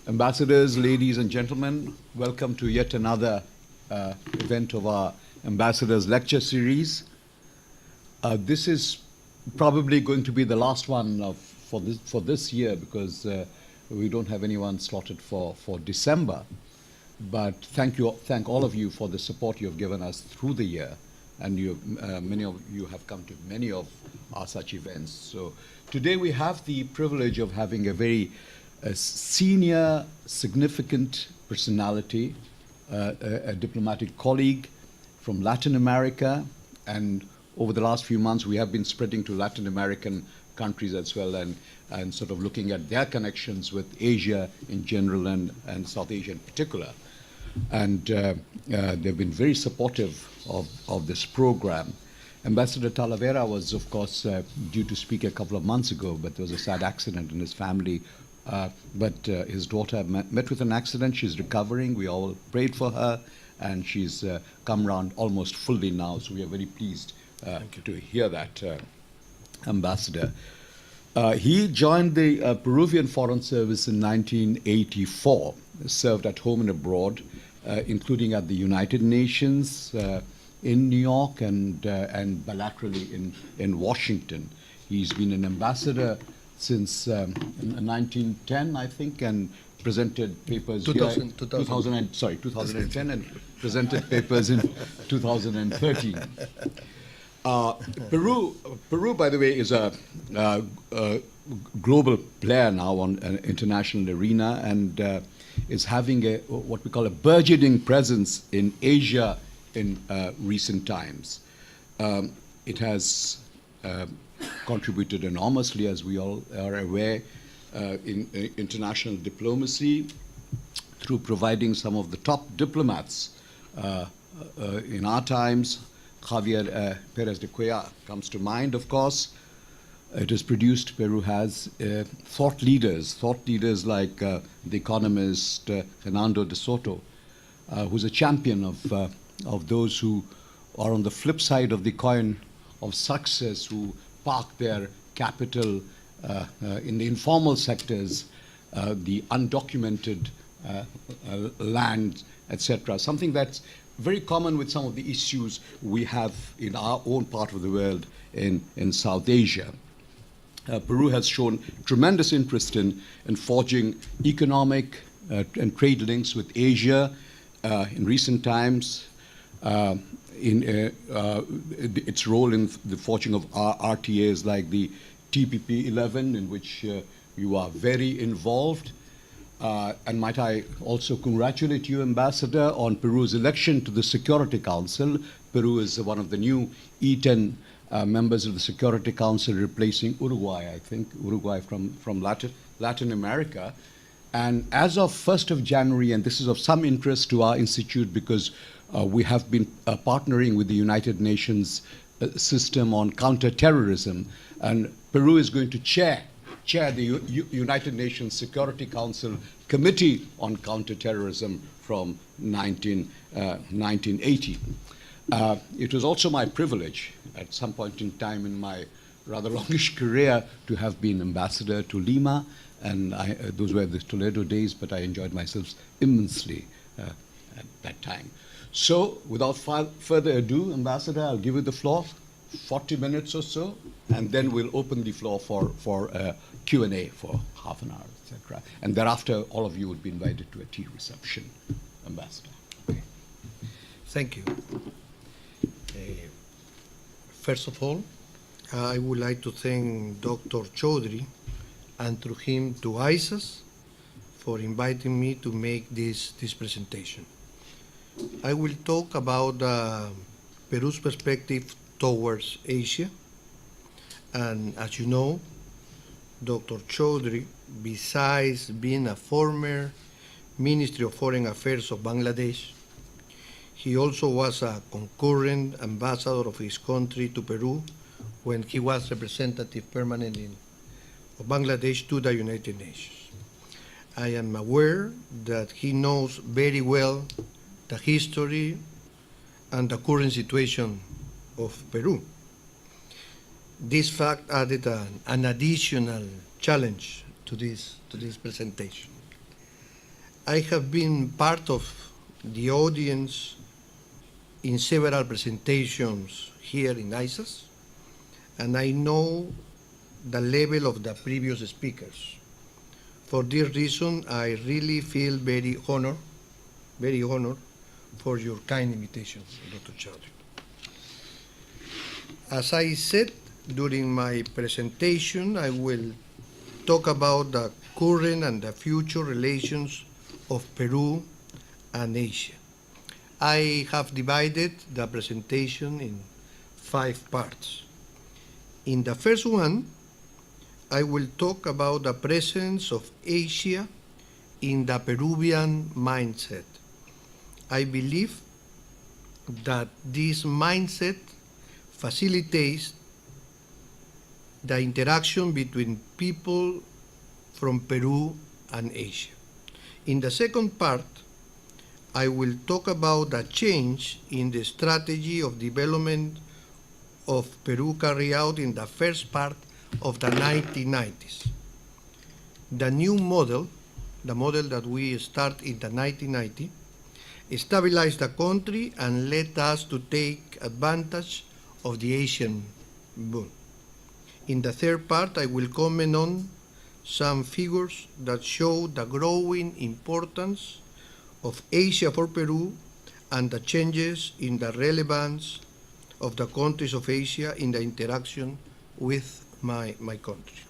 Ambassadors, ladies and gentlemen, welcome to yet another event of our Ambassadors Lecture Series. This is probably going to be the last one for this year because we don't have anyone slotted for December. But thank all of you for the support you have given us through the year, and many of you have come to many of our such events. So today we have the privilege of having a very senior, significant personality, a diplomatic colleague from Latin America, and over the last few months we have been spreading to Latin American countries as well, and sort of looking at their connections with Asia in general and South Asia in particular. And they've been very supportive of this program. Ambassador Talavera was, of course, due to speak a couple of months ago, but there was a sad accident in his family. But his daughter met with an accident. She's recovering. We all prayed for her, and she's come around almost fully now. So we are very pleased to hear that, Ambassador. He joined the Peruvian Foreign Service in 1984, served at home and abroad, including at the United Nations, in New York, and bilaterally in Washington. He's been an ambassador since 1910, I think, and presented papers 2010, and presented papers in 2013. Peru, by the way, is a global player now on an international arena, and is having what we call a burgeoning presence in Asia in recent times. It has contributed enormously, as we all are aware, in international diplomacy through providing some of the top diplomats in our times. Javier Perez de Cuellar comes to mind, of course. It has produced, Peru has, thought leaders like the economist Hernando de Soto, who's a champion of those who are on the flip side of the coin of success, who park their capital in the informal sectors, the undocumented land, etc. Something that's very common with some of the issues we have in our own part of the world in South Asia. Peru has shown tremendous interest in forging economic and trade links with Asia in recent times. In its role in the forging of RTAs like the TPP-11, in which you are very involved. And might I also congratulate you, Ambassador, on Peru's election to the Security Council. Peru is one of the new E10 members of the Security Council, replacing Uruguay, I think, Uruguay from Latin America. And as of 1st of January, and this is of some interest to our institute because we have been partnering with the United Nations system on counterterrorism, and Peru is going to chair the United Nations Security Council Committee on Counterterrorism from 1980. It was also my privilege at some point in time in my rather longish career to have been ambassador to Lima, and those were the Toledo days, but I enjoyed myself immensely at that time. So, without further ado, Ambassador, I'll give you the floor, 40 minutes or so, and then we'll open the floor for Q&A for half an hour, etc. And thereafter, all of you would be invited to a tea reception. Ambassador. Okay. Thank you. First of all, I would like to thank Dr. Chowdhury and through him to ISAS for inviting me to make this presentation. I will talk about Peru's perspective towards Asia. And as you know, Dr. Chowdhury, besides being a former Ministry of Foreign Affairs of Bangladesh, he also was a concurrent ambassador of his country to Peru when he was representative permanent of Bangladesh to the United Nations. I am aware that he knows very well the history and the current situation of Peru. This fact added an additional challenge to this presentation. I have been part of the audience in several presentations here in ISAS, and I know the level of the previous speakers. For this reason, I really feel very honored for your kind invitation, Dr. Chowdhury. As I said during my presentation, I will talk about the current and the future relations of Peru and Asia. I have divided the presentation in 5 parts. In the first one, I will talk about the presence of Asia in the Peruvian mindset. I believe that this mindset facilitates the interaction between people from Peru and Asia. In the second part, I will talk about the change in the strategy of development of Peru carried out in the first part of the 1990s. The new model, the model that we start in the 1990s, stabilized the country and led us to take advantage of the Asian boom. In the third part, I will comment on some figures that show the growing importance of Asia for Peru and the changes in the relevance of the countries of Asia in the interaction with my country.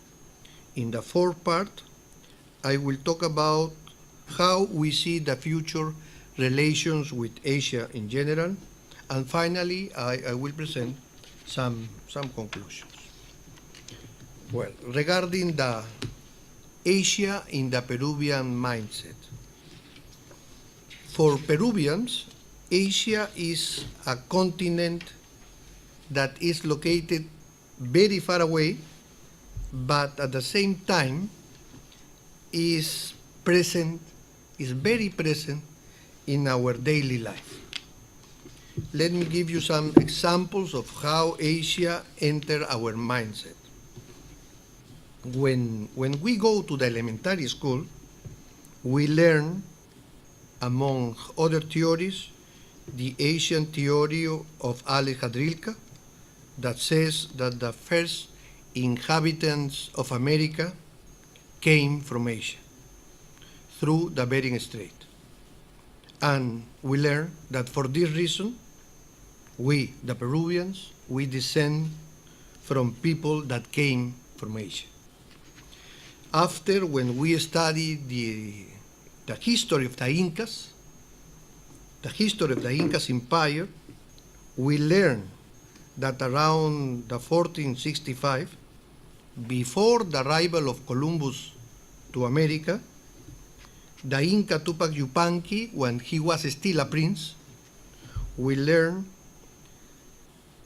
In the fourth part, I will talk about how we see the future relations with Asia in general, and finally, I will present some conclusions. Well, regarding the Asia in the Peruvian mindset. For Peruvians, Asia is a continent that is located very far away, but at the same time is very present in our daily life. Let me give you some examples of how Asia entered our mindset. When we go to the elementary school, we learn, among other theories, the Asian theory of Alex Hadrilka that says that the first inhabitants of America came from Asia through the Bering Strait. And we learn that for this reason, we, the Peruvians, we descend from people that came from Asia. After, when we study the history of the Incas Empire, we learn that around the 1465, before the arrival of Columbus to America, the Inca Tupac Yupanqui, when he was still a prince, we learn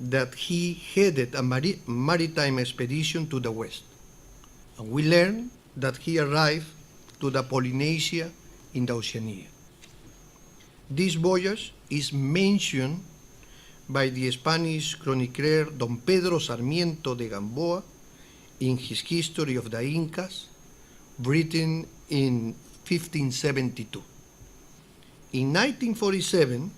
that he headed a maritime expedition to the west. And we learn that he arrived to the Polynesia in the Oceania. This voyage is mentioned by the Spanish chronicler Don Pedro Sarmiento de Gamboa in his History of the Incas, written in 1572. In 1947,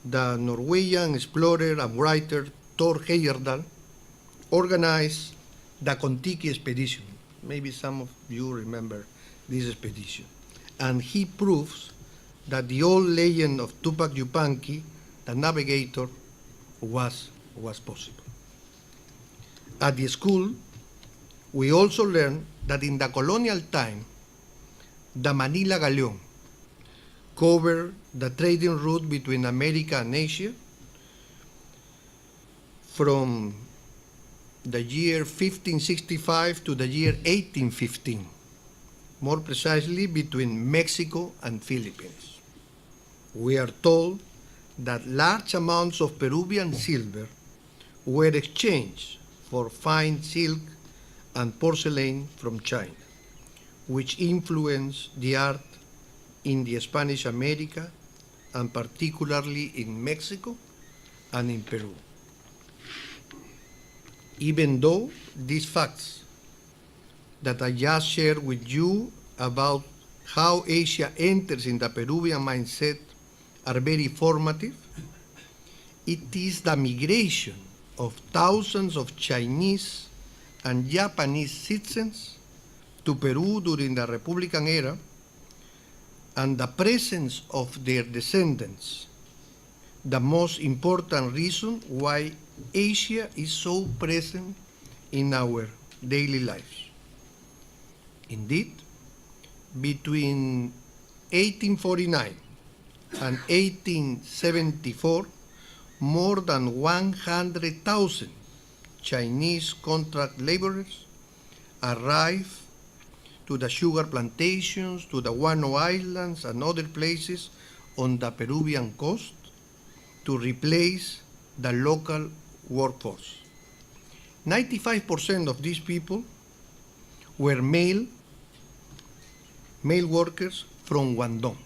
the Norwegian explorer and writer Thor Heyerdahl organized the Kon-Tiki expedition. Maybe some of you remember this expedition. And he proves that the old legend of Tupac Yupanqui, the navigator, was possible. At the school, we also learned that in the colonial time, the Manila Galleon covered the trading route between America and Asia from the year 1565 to the year 1815, more precisely between Mexico and Philippines. We are told that large amounts of Peruvian silver were exchanged for fine silk and porcelain from China, which influenced the art in the Spanish America and particularly in Mexico and in Peru. Even though these facts that I just shared with you about how Asia enters in the Peruvian mindset are very formative. It is the migration of thousands of Chinese and Japanese citizens to Peru during the Republican era and the presence of their descendants the most important reason why Asia is so present in our daily lives. Indeed, between 1849 and 1874, more than 100,000 Chinese contract laborers arrived to the sugar plantations, to the Guano Islands and other places on the Peruvian coast to replace the local workforce. 95% of these people were male workers from Guangdong.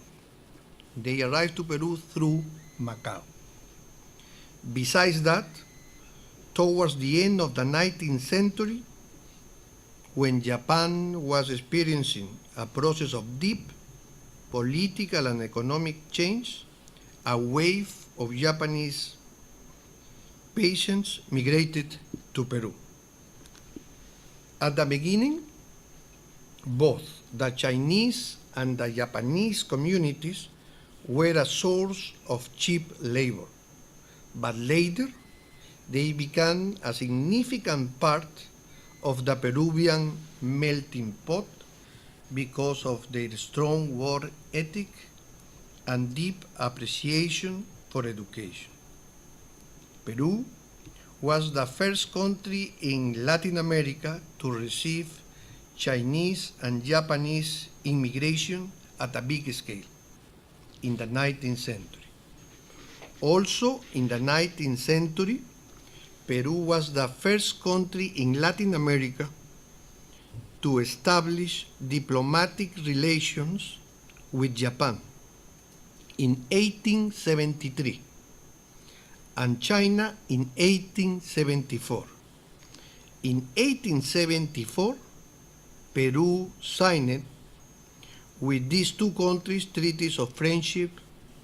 They arrived to Peru through Macau. Besides that, towards the end of the 19th century, when Japan was experiencing a process of deep political and economic change, a wave of Japanese patients migrated to Peru. At the beginning, both the Chinese and the Japanese communities were a source of cheap labor, but later they became a significant part of the Peruvian melting pot because of their strong work ethic and deep appreciation for education. Peru was the first country in Latin America to receive Chinese and Japanese immigration at a big scale in the 19th century. Also, in the 19th century, Peru was the first country in Latin America to establish diplomatic relations with Japan in 1873 and China in 1874. In 1874, Peru signed with these two countries treaties of friendship,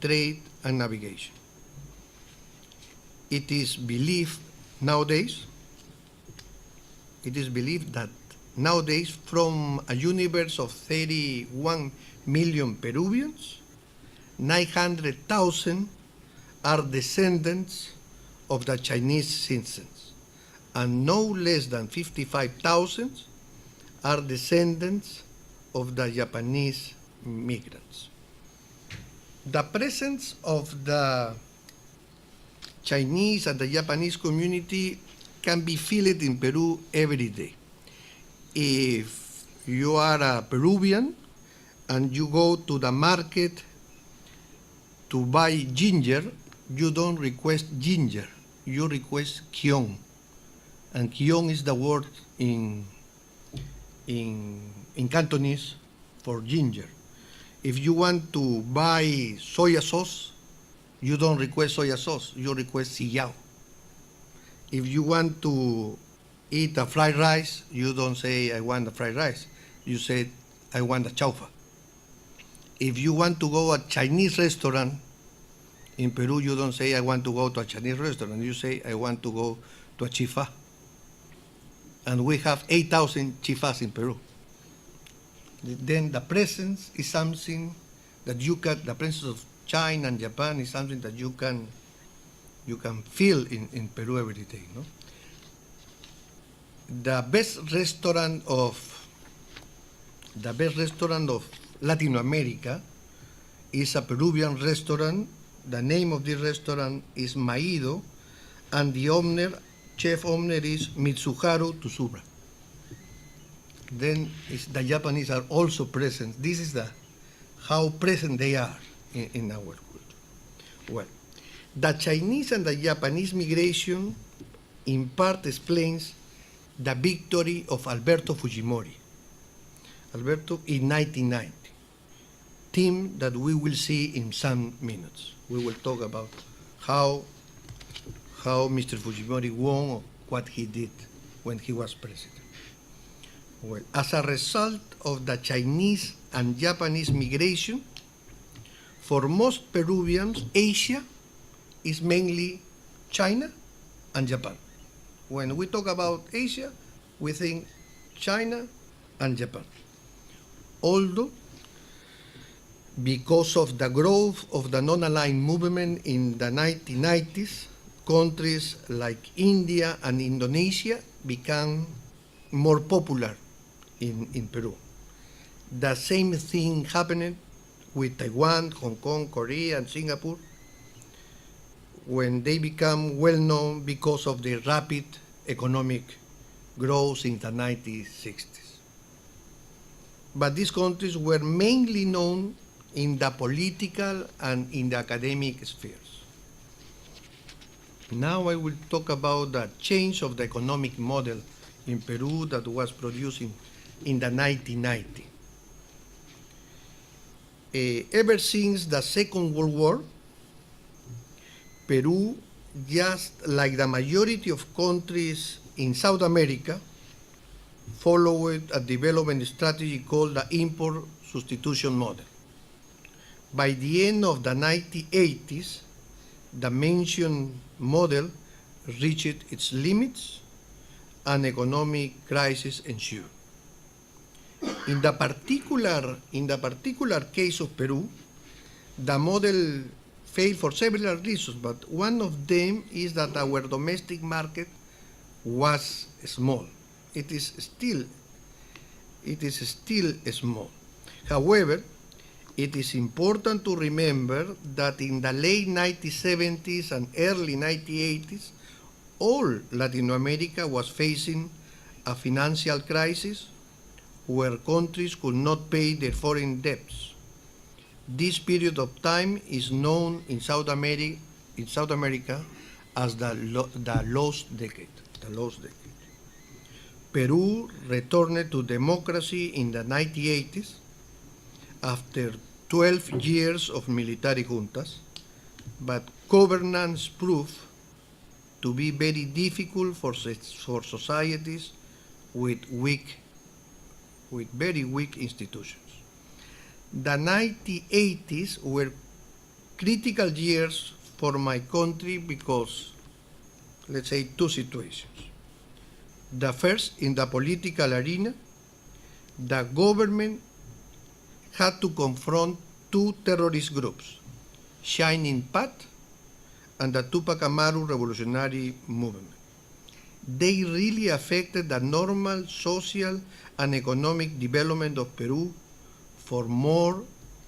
trade, and navigation. It is believed that nowadays, from a universe of 31 million Peruvians, 900,000 are descendants of the Chinese citizens, and no less than 55,000 are descendants of the Japanese migrants. The presence of the Chinese and the Japanese community can be felt in Peru every day. If you are a Peruvian and you go to the market to buy ginger, you don't request ginger, you request kion. And kion is the word in Cantonese for ginger. If you want to buy soya sauce, you don't request soya sauce, you request sillao. If you want to eat a fried rice, you don't say, I want a fried rice. You say, I want a chaufa. If you want to go to a Chinese restaurant, in Peru, you don't say, I want to go to a Chinese restaurant. You say, I want to go to a chifa. And we have 8,000 chifas in Peru. Then the presence is something that you can, the presence of China and Japan is something that you can feel in Peru every day. No? The best restaurant of Latin America is a Peruvian restaurant. The name of this restaurant is Maido, and the chef owner is Mitsuharu Tsuruba. Then the Japanese are also present. This is how present they are in our culture. Well, the Chinese and the Japanese migration in part explains the victory of Alberto Fujimori. Alberto in 1990, theme that we will see in some minutes. We will talk about how Mr. Fujimori won or what he did when he was president. Well, as a result of the Chinese and Japanese migration, for most Peruvians, Asia is mainly China and Japan. When we talk about Asia, we think China and Japan. Although, because of the growth of the non-aligned movement in the 1990s, countries like India and Indonesia became more popular in Peru. The same thing happened with Taiwan, Hong Kong, Korea, and Singapore, when they become well known because of the rapid economic growth in the 1960s. But these countries were mainly known in the political and in the academic spheres. Now I will talk about the change of the economic model in Peru that was produced in the 1990s. Ever since the Second World War, Peru, just like the majority of countries in South America, followed a development strategy called the import substitution model. By the end of the 1980s, the mentioned model reached its limits and economic crisis ensued. In the particular case of Peru, the model failed for several reasons, but one of them is that our domestic market was small. It is still small. However, it is important to remember that in the late 1970s and early 1980s, all Latin America was facing a financial crisis where countries could not pay their foreign debts. This period of time is known in South America as the lost decade. Peru returned to democracy in the 1980s after 12 years of military juntas, but governance proved to be very difficult for societies with very weak institutions. The 1980s were critical years for my country because, let's say, two situations. The first, in the political arena, the government had to confront two terrorist groups, Shining Path and the Tupac Amaru revolutionary movement. They really affected the normal social and economic development of Peru for more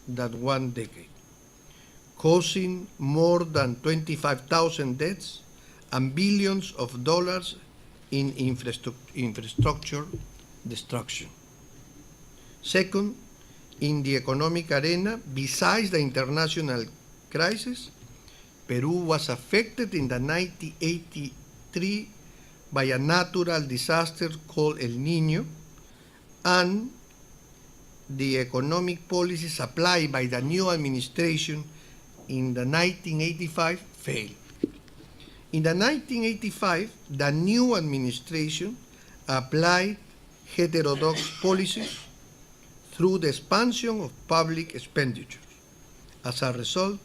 than 1 decade, causing more than 25,000 deaths and billions of dollars in infrastructure destruction. Second, in the economic arena, besides the international crisis, Peru was affected in the 1983 by a natural disaster called El Niño, and the economic policies applied by the new administration in the 1985 failed. In the 1985, the new administration applied heterodox policies through the expansion of public expenditures. As a result,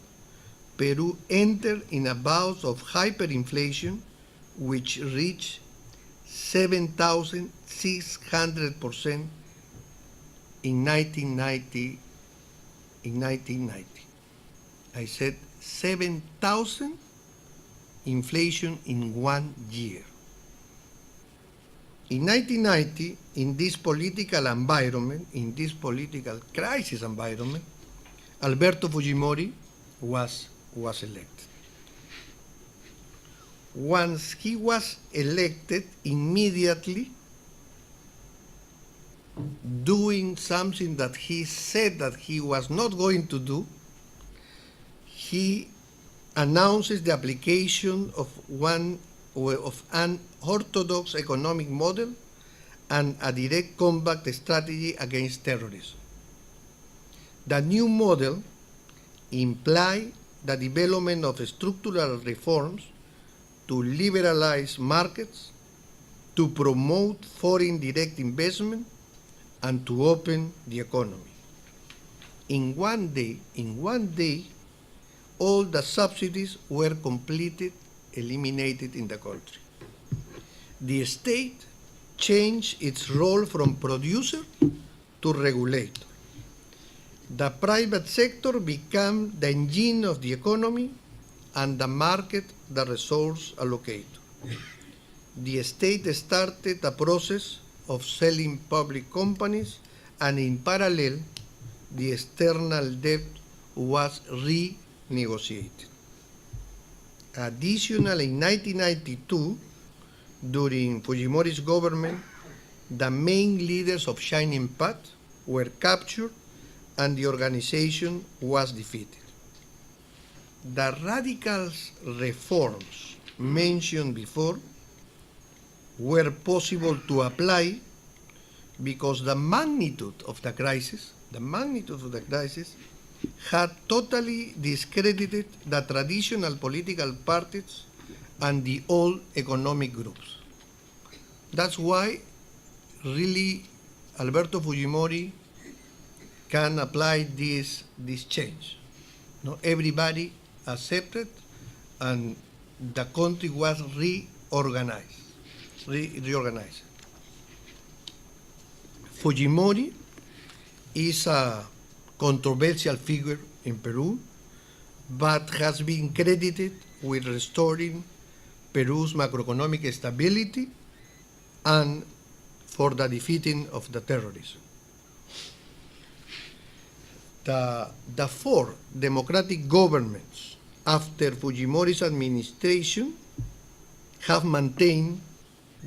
Peru entered in a bout of hyperinflation, which reached 7,600% in 1990. I said 7,000 inflation in 1 year. In 1990, in this political environment, in this political crisis environment, Alberto Fujimori was elected. Once he was elected, immediately doing something that he said that he was not going to do, he announces the application of an orthodox economic model and a direct combat strategy against terrorism. The new model implied the development of structural reforms to liberalize markets, to promote foreign direct investment, and to open the economy. In one day, all the subsidies were completed, eliminated in the country. The state changed its role from producer to regulator. The private sector became the engine of the economy and the market the resource allocator. The state started a process of selling public companies, and in parallel, the external debt was renegotiated. Additionally, in 1992, during Fujimori's government, the main leaders of Shining Path were captured and the organization was defeated. The radical reforms mentioned before were possible to apply because the magnitude of the crisis had totally discredited the traditional political parties and the old economic groups. That's why really Alberto Fujimori can apply this change. No, everybody accepted, and the country was reorganized. Fujimori is a controversial figure in Peru, but has been credited with restoring Peru's macroeconomic stability and for the defeating of the terrorism. The four democratic governments after Fujimori's administration have maintained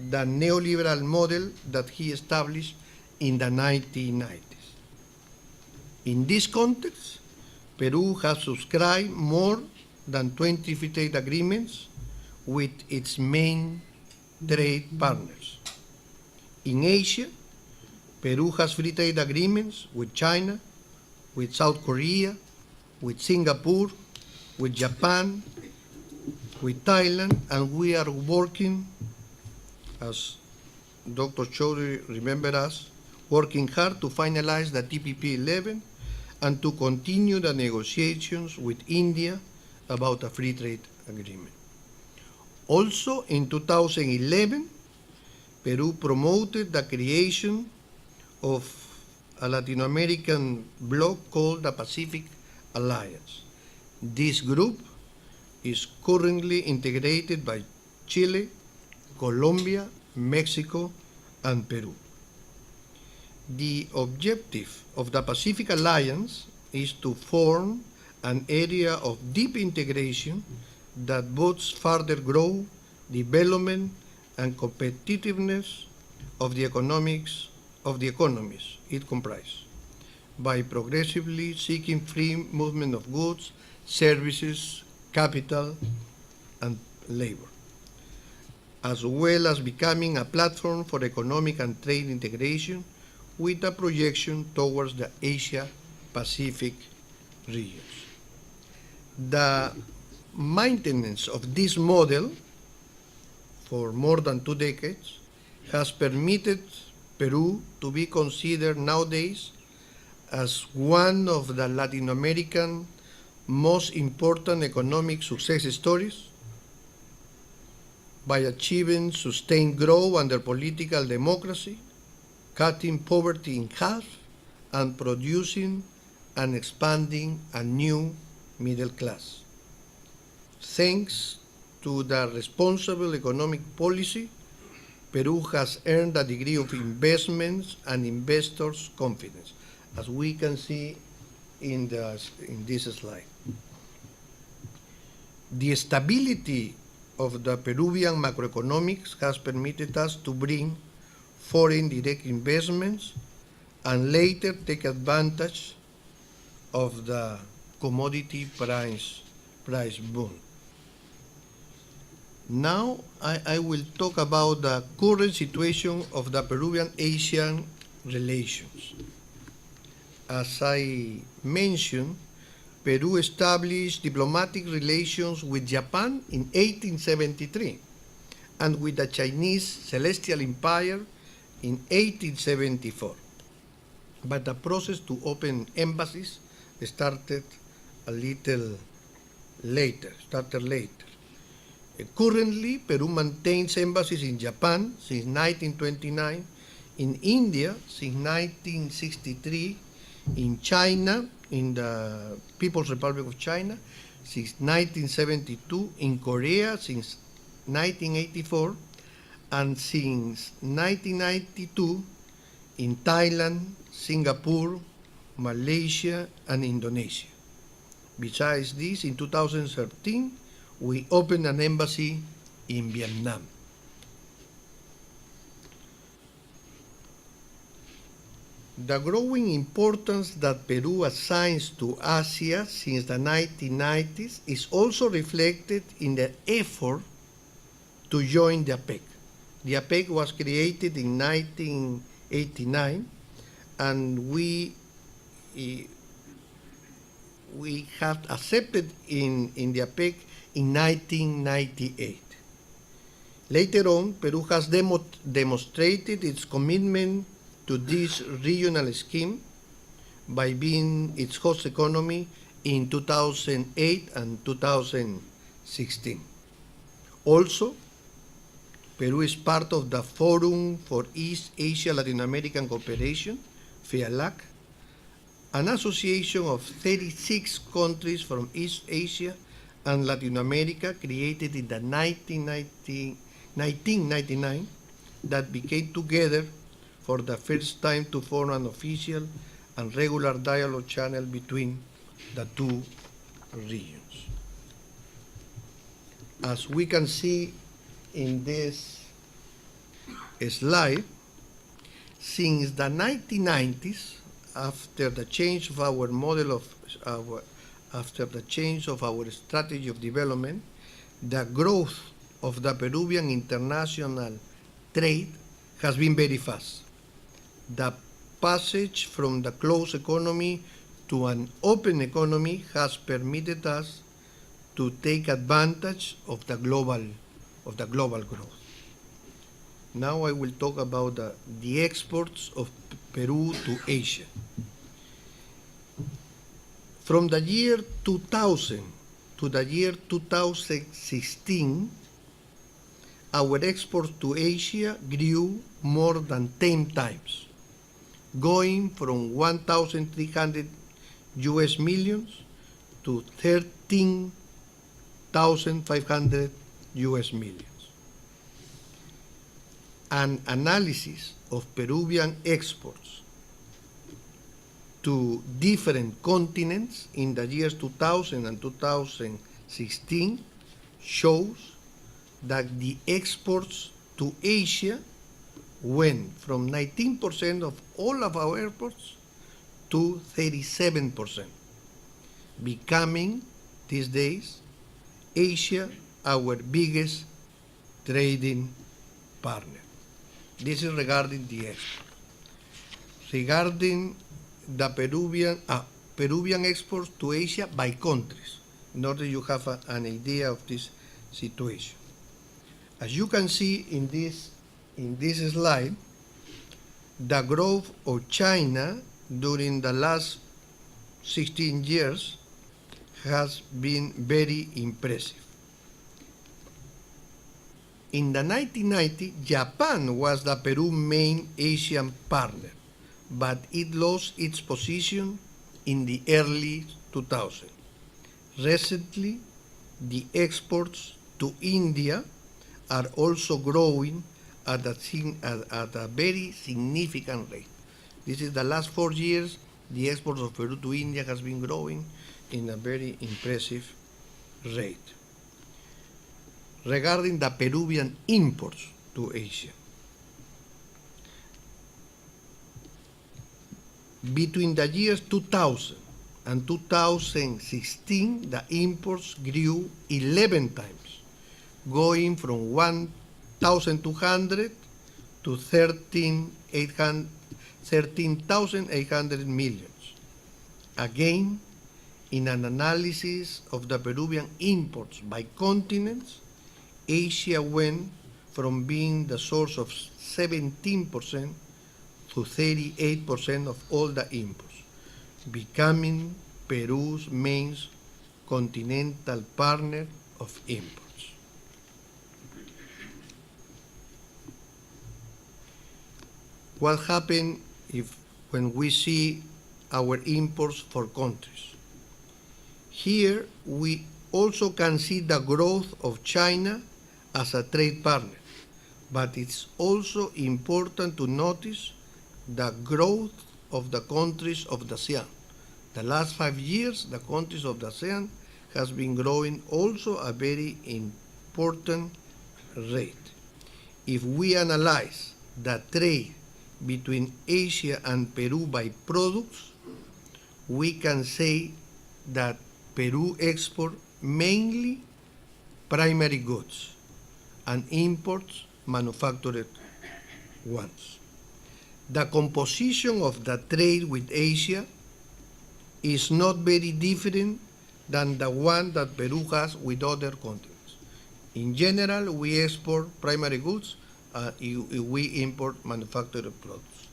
the neoliberal model that he established in the 1990s. In this context, Peru has subscribed more than 20 free trade agreements with its main trade partners. In Asia, Peru has free trade agreements with China, with South Korea, with Singapore, with Japan, with Thailand, and we are working, as Dr. Chowdhury remembered us, working hard to finalize the TPP-11 and to continue the negotiations with India about a free trade agreement. Also, in 2011, Peru promoted the creation of a Latin American bloc called the Pacific Alliance. This group is currently integrated by Chile, Colombia, Mexico, and Peru. The objective of the Pacific Alliance is to form an area of deep integration that boosts further growth, development, and competitiveness of the economies it comprises, by progressively seeking free movement of goods, services, capital, and labor, as well as becoming a platform for economic and trade integration with a projection towards the Asia-Pacific regions. The maintenance of this model for more than 2 decades has permitted Peru to be considered nowadays as one of the Latin American most important economic success stories by achieving sustained growth under political democracy, cutting poverty in half, and producing and expanding a new middle class. Thanks to the responsible economic policy, Peru has earned a degree of investments and investors' confidence, as we can see in this slide. The stability of the Peruvian macroeconomics has permitted us to bring foreign direct investments and later take advantage of the commodity price boom. Now I will talk about the current situation of the Peruvian-ASEAN relations. As I mentioned, Peru established diplomatic relations with Japan in 1873 and with the Chinese Celestial Empire in 1874. but the process to open embassies started later. Currently, Peru maintains embassies in Japan since 1929, in India since 1963, in China, in the People's Republic of China since 1972, in Korea since 1984, and since 1992 in Thailand, Singapore, Malaysia, and Indonesia. Besides this, in 2013, we opened an embassy in Vietnam. The growing importance that Peru assigns to Asia since the 1990s is also reflected in the effort to join the APEC. The APEC was created in 1989, and we have accepted in the APEC in 1998. Later on, Peru has demonstrated its commitment to this regional scheme by being its host economy in 2008 and 2016. Also, Peru is part of the Forum for East Asia Latin American Cooperation, FEALAC, an association of 36 countries from East Asia and Latin America created in the 1999 that became together for the first time to form an official and regular dialogue channel between the two regions. As we can see in this slide, since the 1990s, after the change of our strategy of development, the growth of the Peruvian international trade has been very fast. The passage from the closed economy to an open economy has permitted us to take advantage of the global growth. Now I will talk about the exports of Peru to Asia. From the year 2000 to the year 2016, our exports to Asia grew more than 10 times, going from 1,300 US millions to 13,500 US millions. An analysis of Peruvian exports to different continents in the years 2000 and 2016 shows that the exports to Asia went from 19% of all of our exports to 37%, becoming these days Asia our biggest trading partner. This is regarding the export. Regarding the Peruvian exports to Asia by countries, in order you have an idea of this situation. As you can see in this slide, the growth of China during the last 16 years has been very impressive. In the 1990s, Japan was the Peru's main Asian partner, but it lost its position in the early 2000s. Recently, the exports to India are also growing at a very significant rate. This is the last 4 years, the exports of Peru to India has been growing in a very impressive rate. Regarding the Peruvian imports to Asia, between the years 2000 and 2016, the imports grew 11 times, going from 1,200 to 13,800 millions. Again, in an analysis of the Peruvian imports by continents, Asia went from being the source of 17% to 38% of all the imports, becoming Peru's main continental partner of imports. What happens when we see our imports for countries? Here we also can see the growth of China as a trade partner, but it's also important to notice the growth of the countries of the ASEAN. The last 5 years, the countries of the ASEAN has been growing also a very important rate. If we analyze the trade between Asia and Peru by products, we can say that Peru export mainly primary goods and imports manufactured ones. The composition of the trade with Asia is not very different than the one that Peru has with other continents. In general, we export primary goods, we import manufactured products.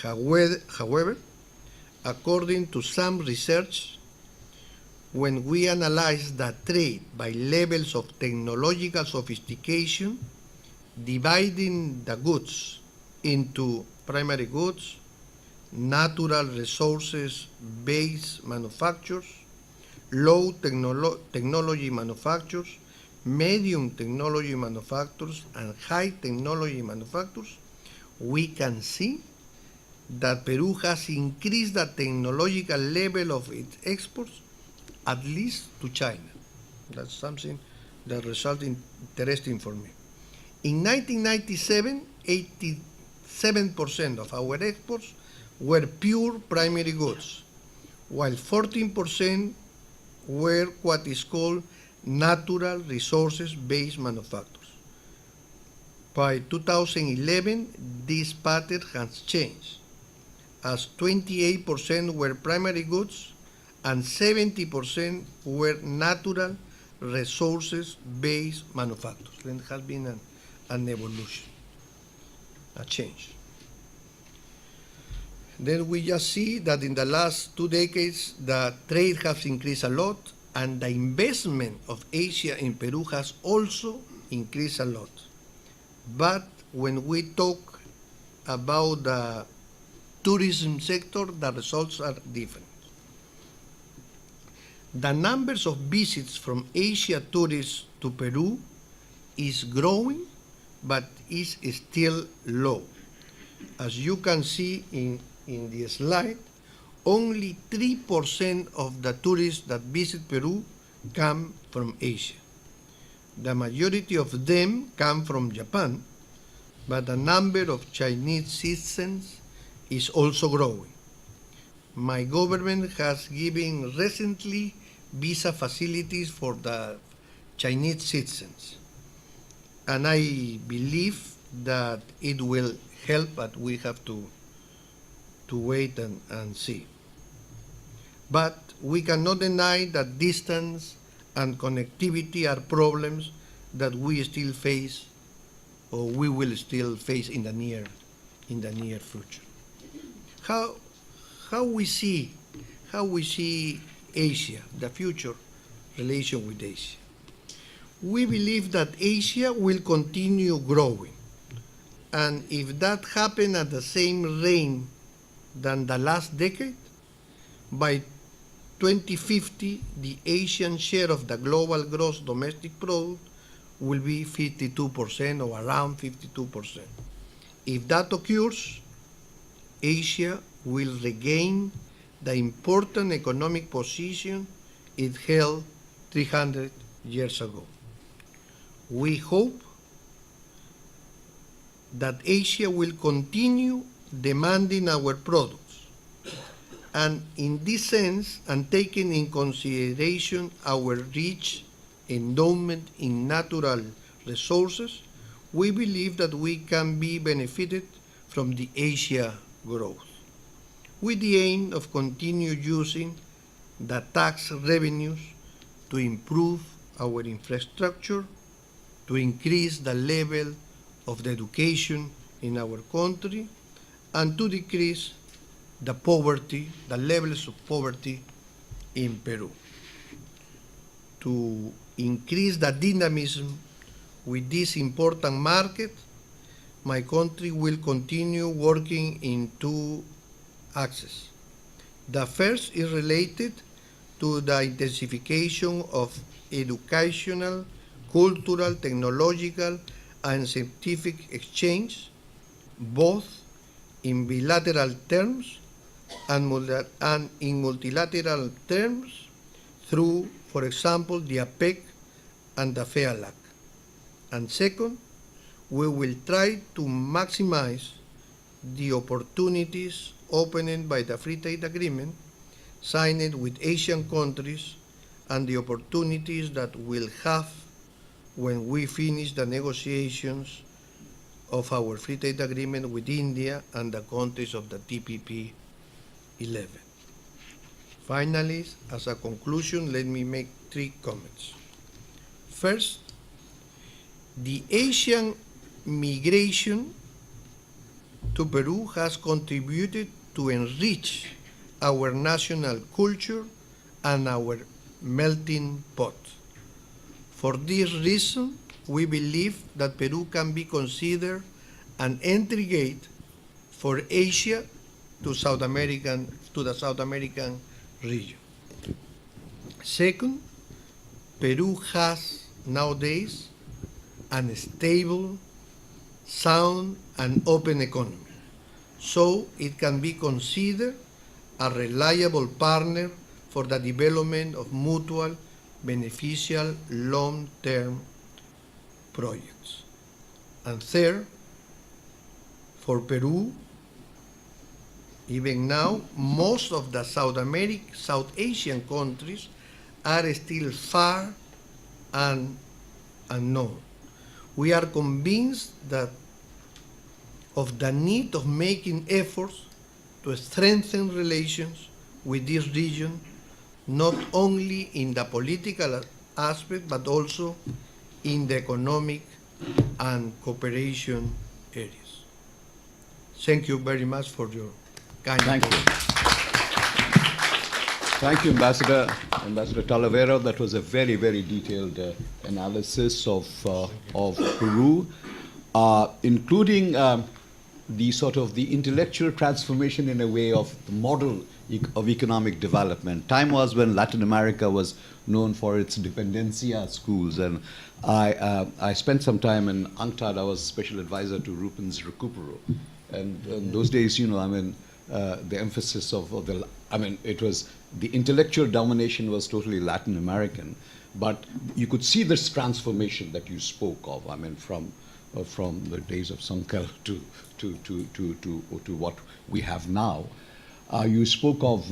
However, according to some research, when we analyze the trade by levels of technological sophistication, dividing the goods into primary goods, natural resources-based manufacturers, low technology manufacturers, medium technology manufacturers, and high technology manufacturers, we can see that Peru has increased the technological level of its exports, at least to China. That's something that results interesting for me. In 1997, 87% of our exports were pure primary goods, while 14% were what is called natural resources-based manufacturers. By 2011, this pattern has changed, as 28% were primary goods and 70% were natural resources-based manufacturers. There has been an evolution, a change. Then we just see that in the last 2 decades, the trade has increased a lot, and the investment of Asia in Peru has also increased a lot. But when we talk about the tourism sector, the results are different. The numbers of visits from Asia tourists to Peru is growing, but is still low. As you can see in the slide, only 3% of the tourists that visit Peru come from Asia. The majority of them come from Japan, but the number of Chinese citizens is also growing. My government has given recently visa facilities for the Chinese citizens, and I believe that it will help, but we have to wait and see. But we cannot deny that distance and connectivity are problems that we still face, or we will still face in the near future. How we see Asia, the future relation with Asia? We believe that Asia will continue growing, and if that happens at the same rate than the last decade, by 2050, the Asian share of the global gross domestic product will be 52% or around 52%. If that occurs, Asia will regain the important economic position it held 300 years ago. We hope that Asia will continue demanding our products, and in this sense, and taking in consideration our rich endowment in natural resources, we believe that we can be benefited from the Asia growth, with the aim of continue using the tax revenues to improve our infrastructure, to increase the level of the education in our country, and to decrease the poverty, the levels of poverty in Peru. To increase the dynamism with this important market, my country will continue working in two axes. The first is related to the intensification of educational, cultural, technological, and scientific exchange, both in bilateral terms and in multilateral terms through, for example, the APEC and the FEALAC. And second, we will try to maximize the opportunities opened by the Free Trade Agreement signed with Asian countries and the opportunities that we'll have when we finish the negotiations of our Free Trade Agreement with India and the countries of the TPP 11. Finally, as a conclusion, let me make 3 comments. First, the Asian migration to Peru has contributed to enrich our national culture and our melting pot. For this reason, we believe that Peru can be considered an entry gate for Asia to the South American region. Second, Peru has nowadays a stable, sound, and open economy, so it can be considered a reliable partner for the development of mutual, beneficial, long-term projects. And third, for Peru, even now, most of the South Asian countries are still far and unknown. We are convinced that of the need of making efforts to strengthen relations with this region, not only in the political aspect, but also in the economic and cooperation areas. Thank you very much for your kind Thank you. attention. Thank you, Ambassador Talavera. That was a very, very detailed analysis of Peru, including the sort of the intellectual transformation in a way of the model of economic development. Time was when Latin America was known for its dependencia schools, and I spent some time in UNCTAD. I was special advisor to Rupin's Recupero, and in those days, you know, I mean, the emphasis of the, I mean, it was the intellectual domination was totally Latin American, but you could see this transformation that you spoke of. I mean, from the days of Sankel to what we have now. You spoke of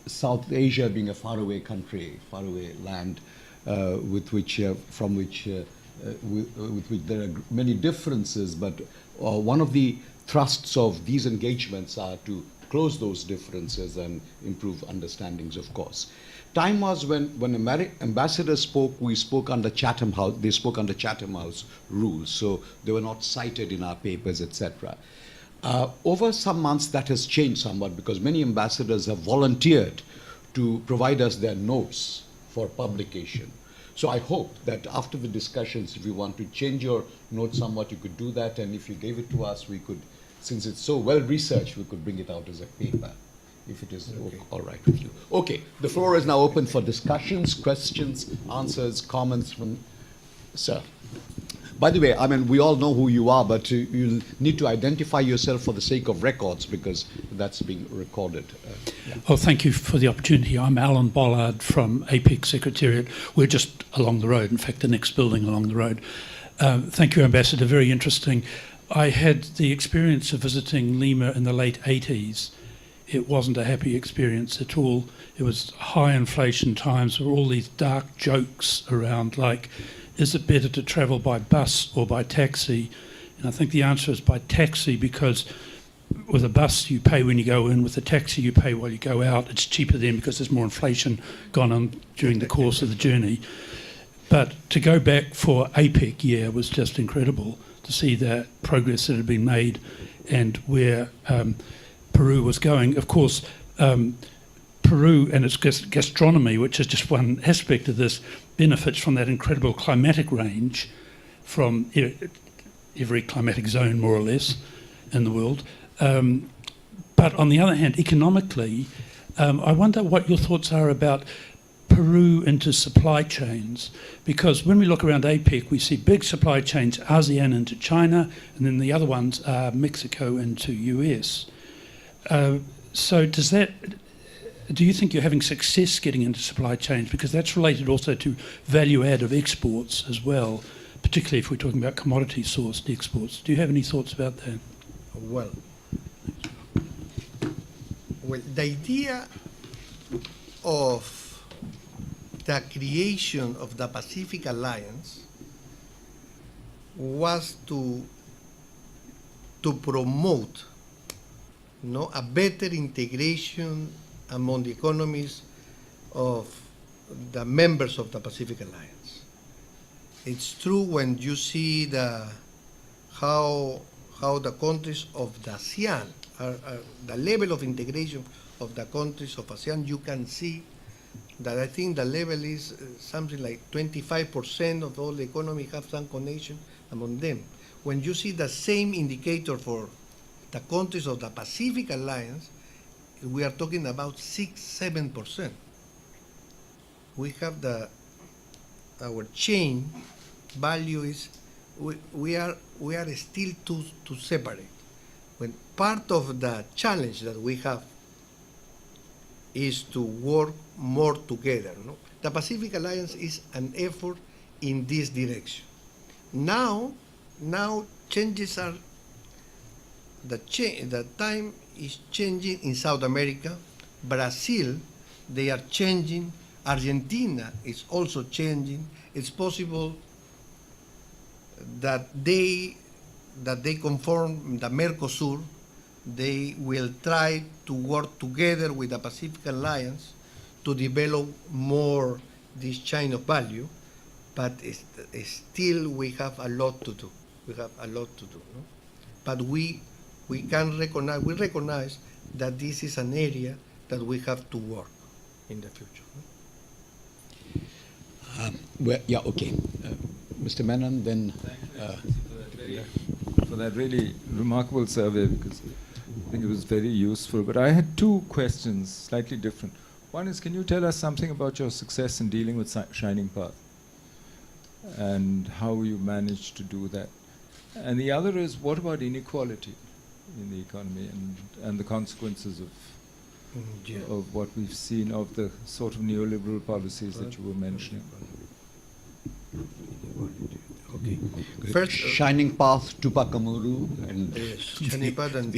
South Asia being a faraway country, faraway land, with which there are many differences, but one of the thrusts of these engagements are to close those differences and improve understandings, of course. Time was when ambassadors spoke, we spoke under Chatham House, they spoke under Chatham House rules, so they were not cited in our papers, etc. Over some months that has changed somewhat because many ambassadors have volunteered to provide us their notes for publication. So I hope that after the discussions, if you want to change your notes somewhat, you could do that, and if you gave it to us, we could, since it's so well researched, we could bring it out as a paper, if it is okay. All right with you. Okay, the floor is now open for discussions, questions, answers, comments from, sir. By the way, I mean, we all know who you are, but you need to identify yourself for the sake of records because that's being recorded. Yeah. Well, thank you for the opportunity. I'm Alan Bollard from APEC Secretariat. We're just along the road, in fact, the next building along the road. Thank you, Ambassador, very interesting. I had the experience of visiting Lima in the late 80s. It wasn't a happy experience at all. It was high inflation times with all these dark jokes around, like, is it better to travel by bus or by taxi? And I think the answer is by taxi, because with a bus you pay when you go in, with a taxi you pay while you go out. It's cheaper then because there's more inflation gone on during the course of the journey. But to go back for APEC was just incredible to see the progress that had been made and where Peru was going. Of course, Peru and its gastronomy, which is just one aspect of this, benefits from that incredible climatic range from every climatic zone, more or less, in the world. But on the other hand, economically, I wonder what your thoughts are about Peru into supply chains, because when we look around APEC, we see big supply chains, ASEAN into China, and then the other ones are Mexico into US. So do you think you're having success getting into supply chains? Because that's related also to value add of exports as well, particularly if we're talking about commodity sourced exports. Do you have any thoughts about that? Well, the idea of the creation of the Pacific Alliance was to promote a better integration among the economies of the members of the Pacific Alliance. It's true when you see how the countries of the ASEAN the level of integration of the countries of ASEAN, you can see that I think the level is something like 25% of all the economy have some connection among them. When you see the same indicator for the countries of the Pacific Alliance, we are talking about 6-7%. We have our chain value is we are still too separate. When part of the challenge that we have is to work more together. No? The Pacific Alliance is an effort in this direction. Now changes are the time is changing in South America. Brazil, they are changing. Argentina is also changing. It's possible that they conform the Mercosur. They will try to work together with the Pacific Alliance to develop more this chain of value, but still we have a lot to do. No? But we recognize that this is an area that we have to work in the future. No? Mr. Menon, then. For that really remarkable survey, because I think it was very useful. But I had two questions, slightly different. One is, can you tell us something about your success in dealing with Shining Path and how you managed to do that? And the other is, what about inequality in the economy and the consequences of what we've seen of the sort of neoliberal policies that you were mentioning? Okay. First, Shining Path, Tupac-Amaru, and yes, Shining Path and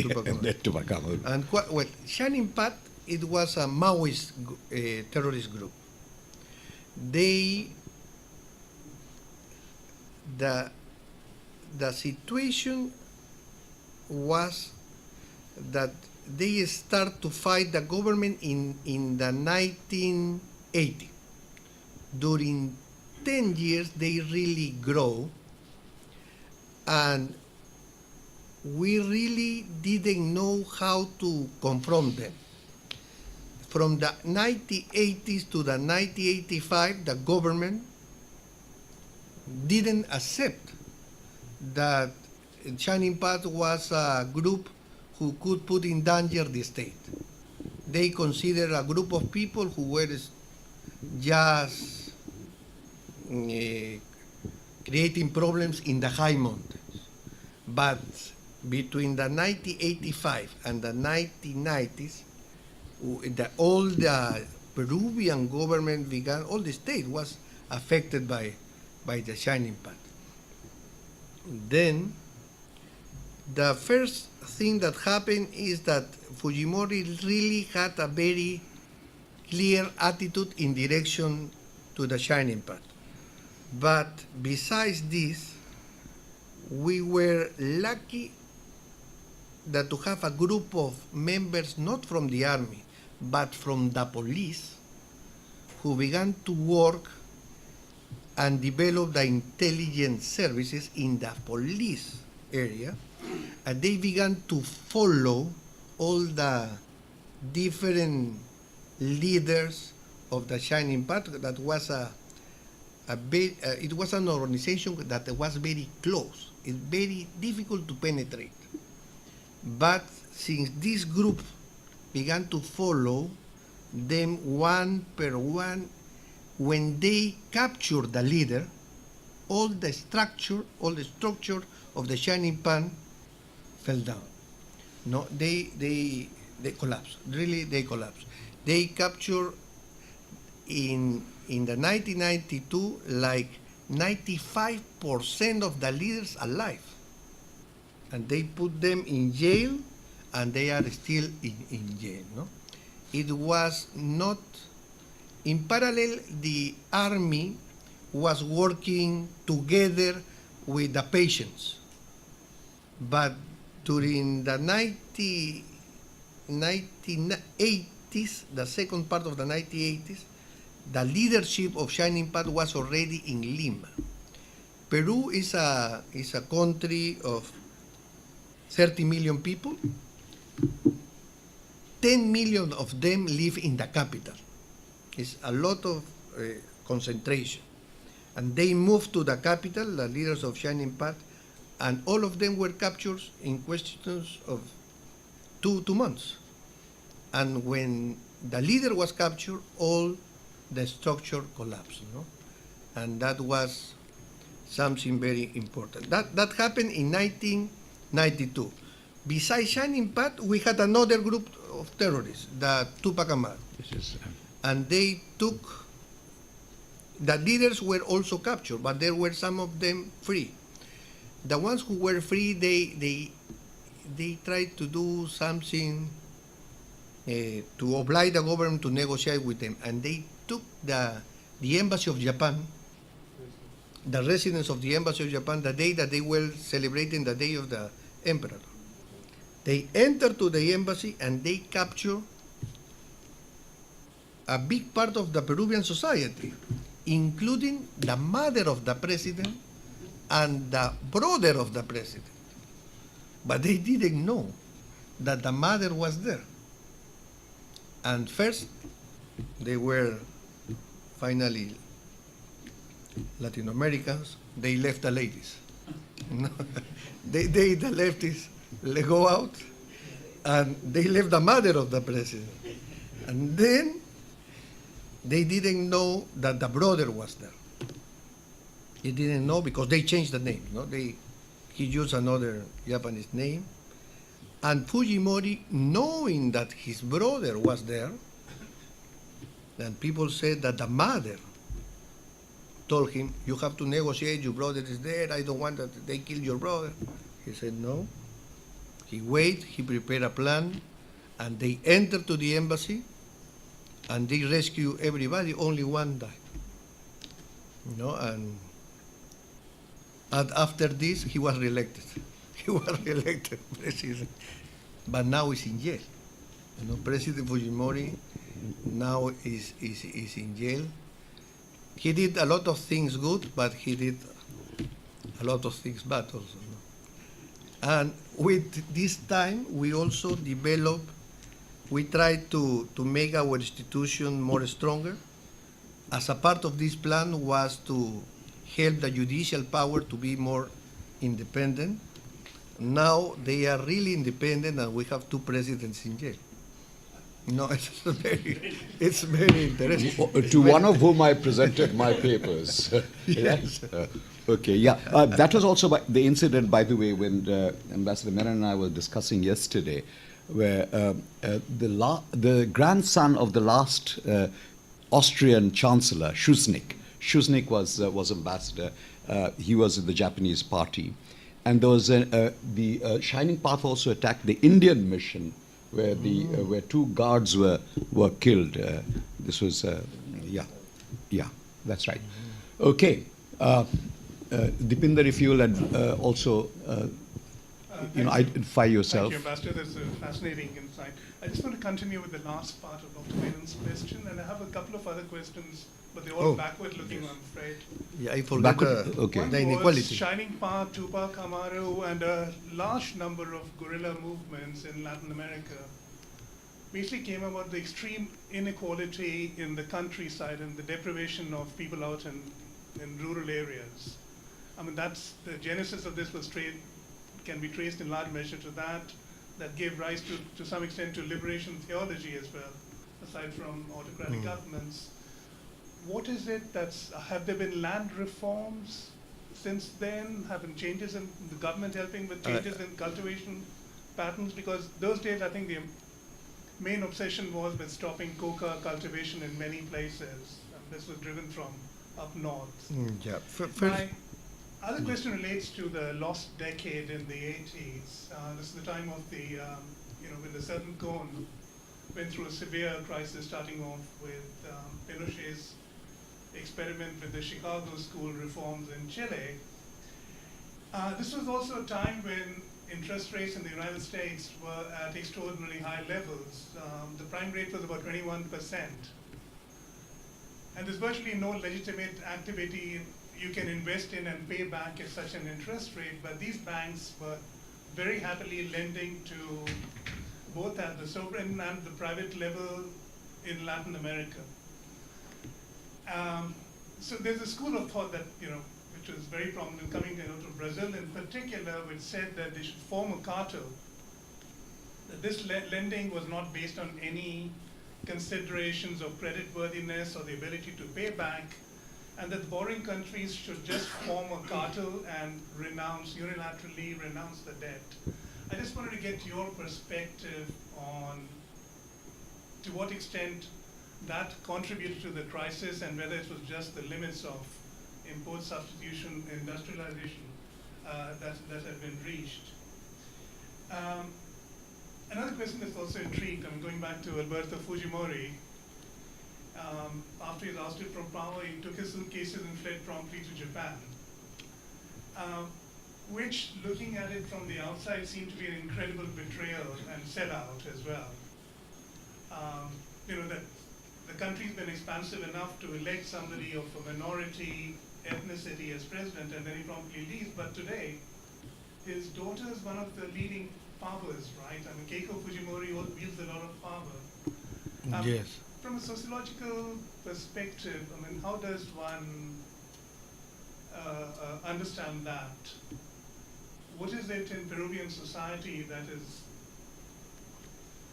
Tupac-Amaru. And Shining Path, it was a Maoist terrorist group. The situation was that they start to fight the government in the 1980. During 10 years, they really grow, and we really didn't know how to confront them. From the 1980s to the 1985, the government didn't accept that Shining Path was a group who could put in danger the state. They considered a group of people who were just creating problems in the high mountains. But between the 1985 and the 1990s, all the Peruvian government began, all the state was affected by the Shining Path. Then, the first thing that happened is that Fujimori really had a very clear attitude in direction to the Shining Path. But besides this, we were lucky that to have a group of members, not from the army, but from the police, who began to work and develop the intelligence services in the police area, and they began to follow all the different leaders of the Shining Path. That was it was an organization that was very close. It's very difficult to penetrate. But since this group began to follow them one per one, when they captured the leader, all the structure of the Shining Pan fell down. No, they collapsed. Really, they collapsed. They captured in the 1992 like 95% of the leaders alive, and they put them in jail, and they are still in jail. No, it was not. In parallel, the army was working together with the patients, but during the 1980s, the second part of the 1980s, the leadership of Shining Path was already in Lima. Peru is a country of 30 million people. 10 million of them live in the capital. It's a lot of concentration. And they moved to the capital, the leaders of Shining Path, and all of them were captured in questions of two months. And when the leader was captured, all the structure collapsed. No? And that was something very important. That happened in 1992. Besides Shining Path, we had another group of terrorists, the Tupac Amaru. And they took, the leaders were also captured, but there were some of them free. The ones who were free, they tried to do something to oblige the government to negotiate with them, and they took the embassy of Japan, the residents of the embassy of Japan, the day that they were celebrating the day of the emperor. They entered to the embassy and they captured a big part of the Peruvian society, including the mother of the president and the brother of the president. But they didn't know that the mother was there. And first, they were finally Latin Americans. They left the ladies. The leftists go out, and they left the mother of the president. And then they didn't know that the brother was there. He didn't know because they changed the name. No? He used another Japanese name. And Fujimori, knowing that his brother was there, and people said that the mother told him, you have to negotiate, your brother is there, I don't want that they kill your brother. He said no. He waited, he prepared a plan, and they entered to the embassy, and they rescued everybody, only one died. And after this, he was reelected. He was reelected president, but now he's in jail. President Fujimori now is in jail. He did a lot of things good, but he did a lot of things bad also. And with this time, we also developed, we tried to make our institution more stronger. As a part of this plan was to help the judicial power to be more independent. Now they are really independent, and we have 2 presidents in jail. It's very interesting. To one of whom I presented my papers. Yes. Okay, yeah. That was also the incident, by the way, when Ambassador Menon and I were discussing yesterday, where the grandson of the last Austrian Chancellor, Schuschnigg was ambassador. He was in the Japanese party. And there was the Shining Path also attacked the Indian mission, where where 2 guards were killed. This was yeah, that's right. Okay, Dipinder, if you will also identify yourself. Thank you, Ambassador. That's a fascinating insight. I just want to continue with the last part of Dr. Menon's question, and I have a couple of other questions, but they're all Oh. backward-looking, I'm afraid. Yeah, I forgot Okay. One the was inequality. Shining Path, Tupac Amaru, and a large number of guerrilla movements in Latin America basically came about the extreme inequality in the countryside and the deprivation of people out in rural areas. I mean, that's the genesis of this was can be traced in large measure to that gave rise to some extent to liberation theology as well, aside from autocratic governments. What is it have there been land reforms since then? Have been changes in the government helping with changes in cultivation patterns? Because those days, I think the main obsession was with stopping coca cultivation in many places. And this was driven from up north. Yeah. First, My other question relates to the lost decade in the 80s. This is the time of the, when the Southern Cone went through a severe crisis, starting off with Pinochet's experiment with the Chicago school reforms in Chile. This was also a time when interest rates in the United States were at extraordinarily high levels. The prime rate was about 21%. And there's virtually no legitimate activity you can invest in and pay back at such an interest rate, but these banks were very happily lending to both at the sovereign and the private level in Latin America. So there's a school of thought that, which was very prominent coming out of Brazil in particular, which said that they should form a cartel, that this lending was not based on any considerations of creditworthiness or the ability to pay back, and that the borrowing countries should just form a cartel and unilaterally renounce the debt. I just wanted to get your perspective on to what extent that contributed to the crisis and whether it was just the limits of import substitution, industrialization that have been reached. Another question that's also intrigued, I'm going back to Alberto Fujimori. After he was ousted from power, he took his suitcases and fled promptly to Japan, which, looking at it from the outside, seemed to be an incredible betrayal and sellout as well. That the country's been expansive enough to elect somebody of a minority ethnicity as president, and then he promptly leaves. But today, his daughter is one of the leading powers, right? I mean, Keiko Fujimori wields a lot of power. yes. From a sociological perspective, I mean, how does one understand that? What is it in Peruvian society that is,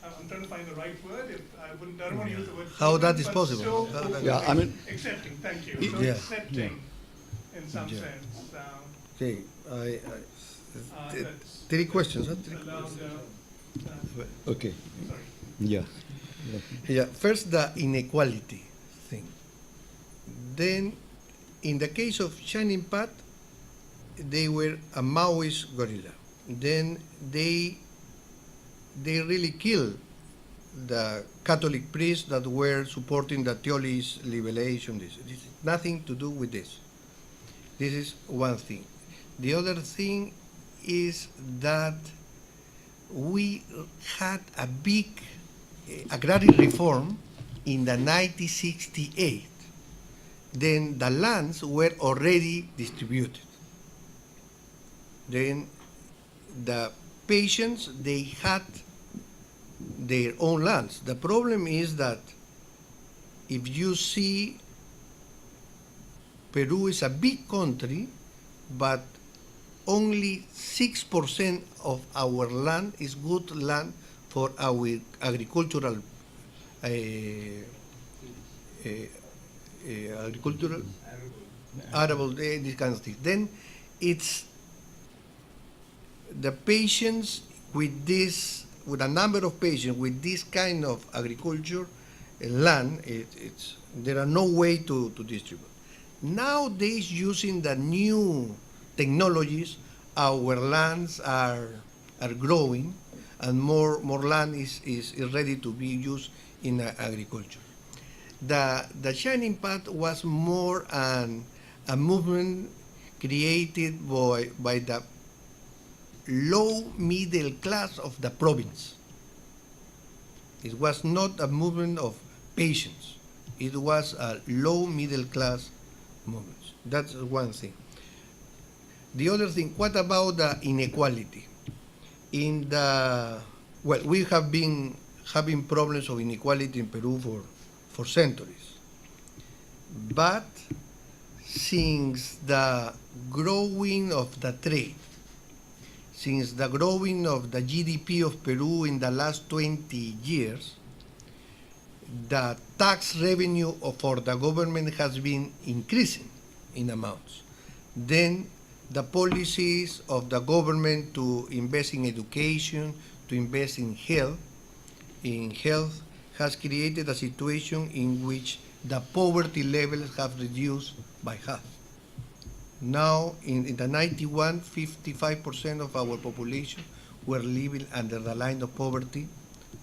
I'm trying to find the right word, I don't want to use the word How that is but possible. so How that- Yeah, I mean- accepting, thank you. So Yeah. accepting in some Yeah. sense. Okay. That's Three questions. Huh? allowed, Okay. sorry. Yeah. Yeah, first the inequality thing. Then, in the case of Shining Path, they were a Maoist guerrilla. Then they really killed the Catholic priests that were supporting the Teolis liberation. This is nothing to do with this. This is one thing. The other thing is that we had a big agrarian reform in the 1968. Then the lands were already distributed. Then the patients, they had their own lands. The problem is that if you see, Peru is a big country, but only 6% of our land is good land for our agricultural arable, this kind of thing. Then it's the patients with this, with a number of patients with this kind of agriculture land, there are no way to distribute. Nowadays, using the new technologies, our lands are growing, and more land is ready to be used in agriculture. The Shining Path was more a movement created by the low middle class of the province. It was not a movement of patients. It was a low middle class movement. That's one thing. The other thing, what about the inequality? Well, we have been having problems of inequality in Peru for centuries. But since the growing of the trade, since the growing of the GDP of Peru in the last 20 years, the tax revenue for the government has been increasing in amounts. Then the policies of the government to invest in education, to invest in health has created a situation in which the poverty levels have reduced by half. Now, in the 91, 55% of our population were living under the line of poverty.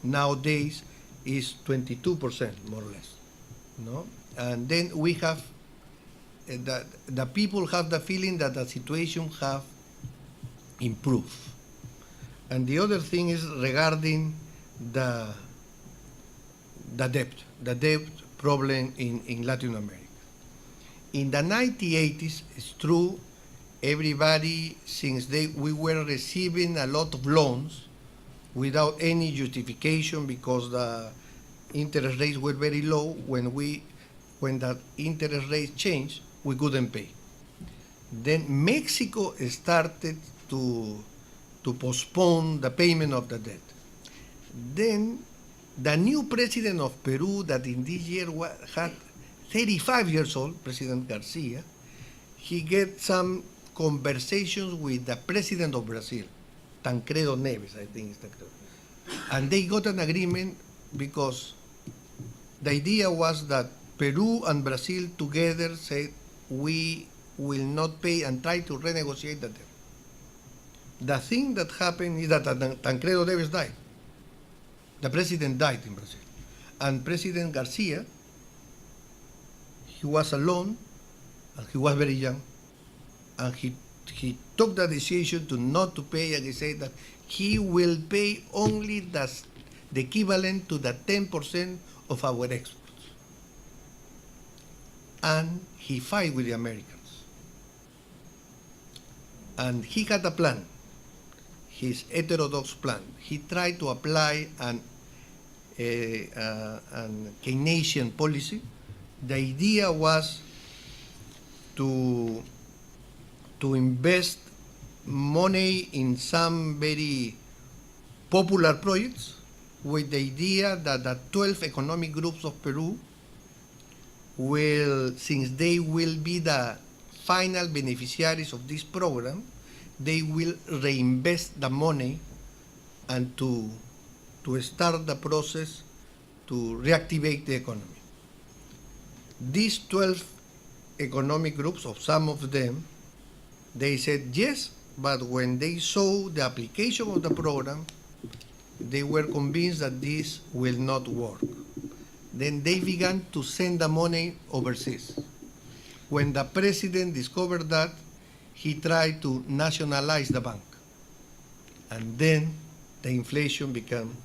Nowadays, is 22%, more or less. No? And then we have, the people have the feeling that the situation have improved. And the other thing is regarding the debt problem in Latin America. In the 1980s, it's true, everybody, since we were receiving a lot of loans without any justification because the interest rates were very low, when the interest rates changed, we couldn't pay. Then Mexico started to postpone the payment of the debt. Then the new president of Peru, that in this year had 35 years old, President Garcia, he get some conversations with the president of Brazil, Tancredo Neves, I think it's Tancredo. And they got an agreement because the idea was that Peru and Brazil together said, we will not pay and try to renegotiate the debt. The thing that happened is that Tancredo Neves died. The president died in Brazil. And President Garcia, he was alone, and he was very young, and he took the decision to not to pay, and he said that he will pay only the equivalent to the 10% of our exports. And he fought with the Americans. And he had a plan, his heterodox plan. He tried to apply an Keynesian policy. The idea was to invest money in some very popular projects with the idea that the 12 economic groups of Peru will, since they will be the final beneficiaries of this program, they will reinvest the money and to start the process to reactivate the economy. These 12 economic groups, of some of them, they said yes, but when they saw the application of the program, they were convinced that this will not work. Then they began to send the money overseas. When the president discovered that, he tried to nationalize the bank. And then the inflation became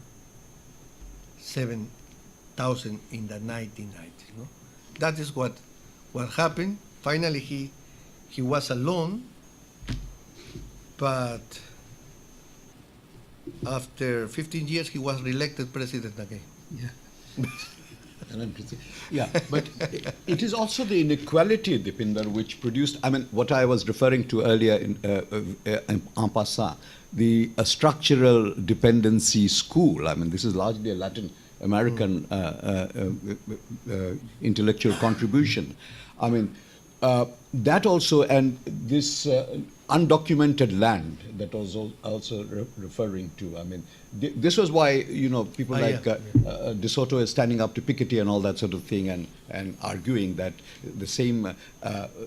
7,000 in the 1990s. No? That is what happened. Finally, he was alone, but after 15 years, he was reelected president again. Yeah. Yeah, but it is also the inequality, Dipinder, which produced, I mean, what I was referring to earlier en passant, the structural dependency school. I mean, this is largely a Latin American intellectual contribution. I mean, that also, and this undocumented land that was also referring to. I mean, this was why, you know, people De Soto is standing up to Piketty and all that sort of thing, and arguing that the same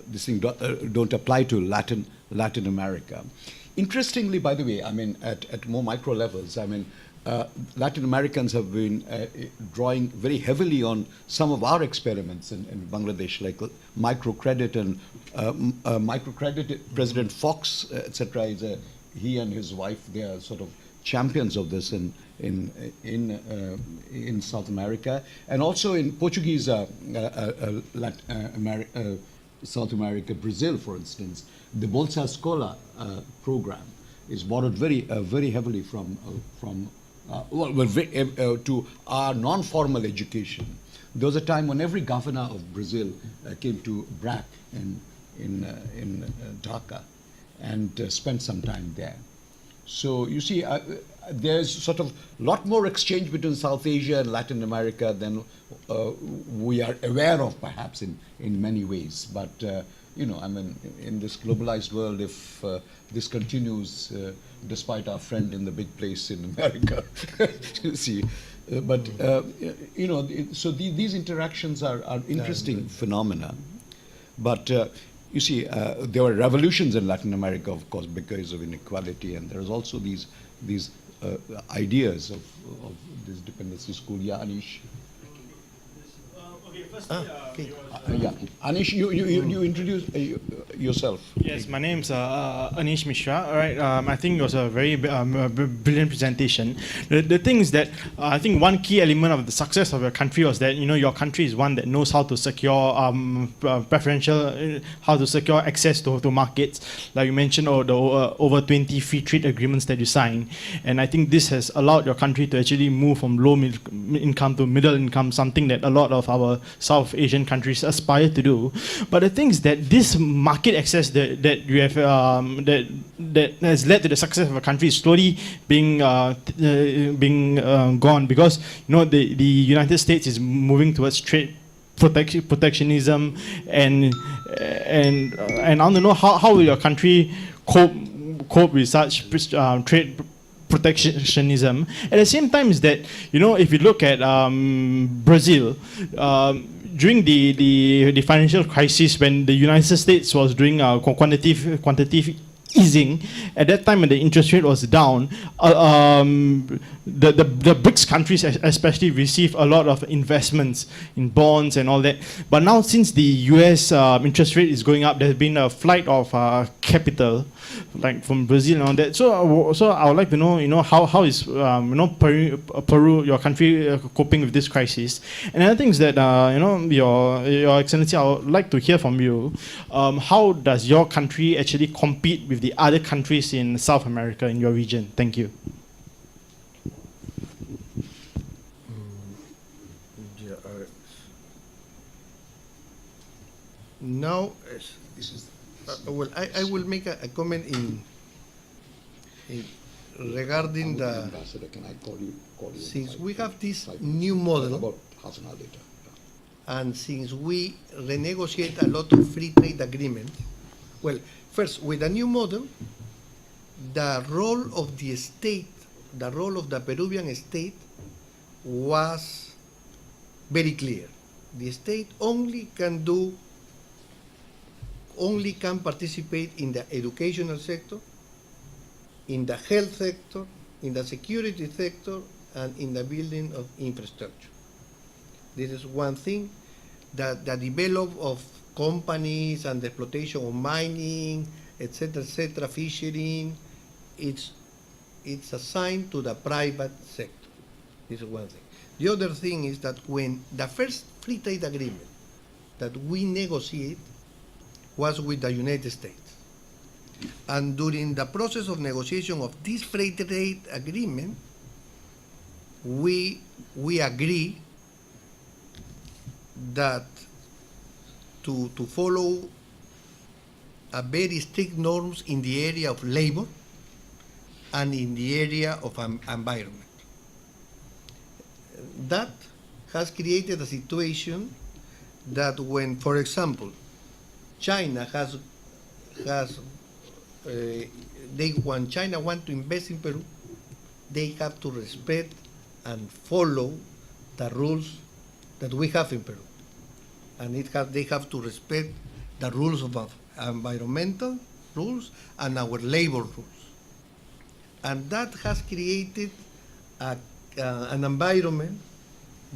this thing don't apply to Latin America. Interestingly, by the way, I mean, at more micro levels, I mean, Latin Americans have been drawing very heavily on some of our experiments in Bangladesh, like microcredit and microcredit. President Fox, etc., he and his wife, they are sort of champions of this in South America, and also in Portuguese South America, Brazil, for instance. The Bolsa Escola program is borrowed very heavily from to our non-formal education. There was a time when every governor of Brazil came to BRAC in Dhaka and spent some time there. So you see, there's sort of a lot more exchange between South Asia and Latin America than we are aware of, perhaps, in many ways. But you know, I mean, in this globalized world, if this continues, despite our friend in the big place in America, you see. But you know, so these interactions are interesting phenomena. But you see, there were revolutions in Latin America, of course, because of inequality, and there's also these ideas of this dependency school. Yeah, Anish. Okay, firstly, Yeah, Anish, you introduce yourself. yes, my name's Anish Mishra. All right, I think it was a very brilliant presentation. The thing is that I think one key element of the success of your country was that, you know, your country is one that knows how to secure how to secure access to markets. Like you mentioned, the over 20 free trade agreements that you signed, and I think this has allowed your country to actually move from low income to middle income, something that a lot of our South Asian countries aspire to do. But the thing is that this market access that you have that has led to the success of a country is slowly being gone, because, you know, the United States is moving towards trade protectionism, and I want to know how will your country cope with such trade protectionism. At the same time, is that, you know, if you look at Brazil, during the financial crisis, when the United States was doing quantitative easing, at that time when the interest rate was down, the BRICS countries especially received a lot of investments in bonds and all that. But now, since the US interest rate is going up, there's been a flight of capital, like from Brazil and all that. So I would like to know, you know, how is Peru, your country, coping with this crisis? And another thing is that, you know, Your Excellency, I would like to hear from you. How does your country actually compete with the other countries in South America in your region? Thank you. Now, well, I will make a comment regarding the. Ambassador, can I call you? Since we have this new model, About half an hour later. and since we renegotiate a lot of free trade agreements, well, first, with the new model, the role of the state, the role of the Peruvian state was very clear. The state only can participate in the educational sector, in the health sector, in the security sector, and in the building of infrastructure. This is one thing. That the development of companies and the exploitation of mining, etc., fishing, it's assigned to the private sector. This is one thing. The other thing is that when the first free trade agreement that we negotiate was with the United States, and during the process of negotiation of this free trade agreement, we agree that to follow a very strict norms in the area of labor and in the area of environment. That has created a situation that when, for example, China when China want to invest in Peru, they have to respect and follow the rules that we have in Peru. And they have to respect the rules of environmental rules and our labor rules. And that has created an environment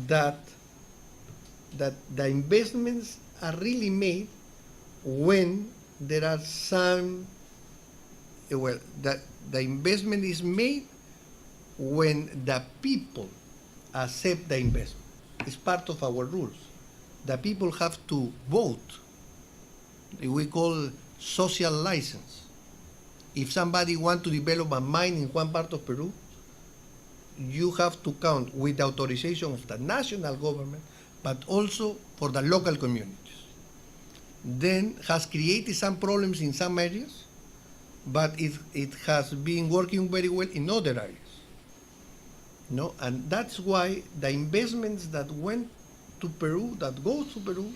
that the investments are really made when there are some, well, that the investment is made when the people accept the investment. It's part of our rules. The people have to vote. We call social license. If somebody wants to develop a mine in one part of Peru, you have to count with the authorization of the national government, but also for the local communities. Then has created some problems in some areas, but it has been working very well in other areas. No, and that's why the investments that went to Peru, that go to Peru,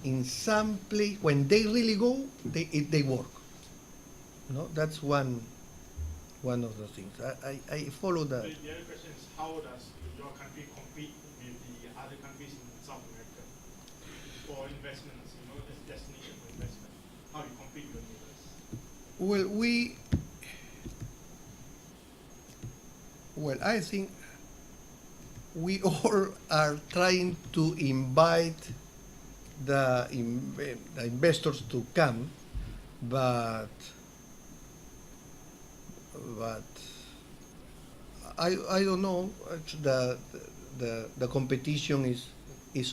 in some place, when they really go, they work. No, that's one of the things. I follow that. The other question is, how does your country compete with the other countries in South America for investments, as destination for investment? How do you compete with neighbors? Well, I think we all are trying to invite the investors to come, but I don't know. The competition is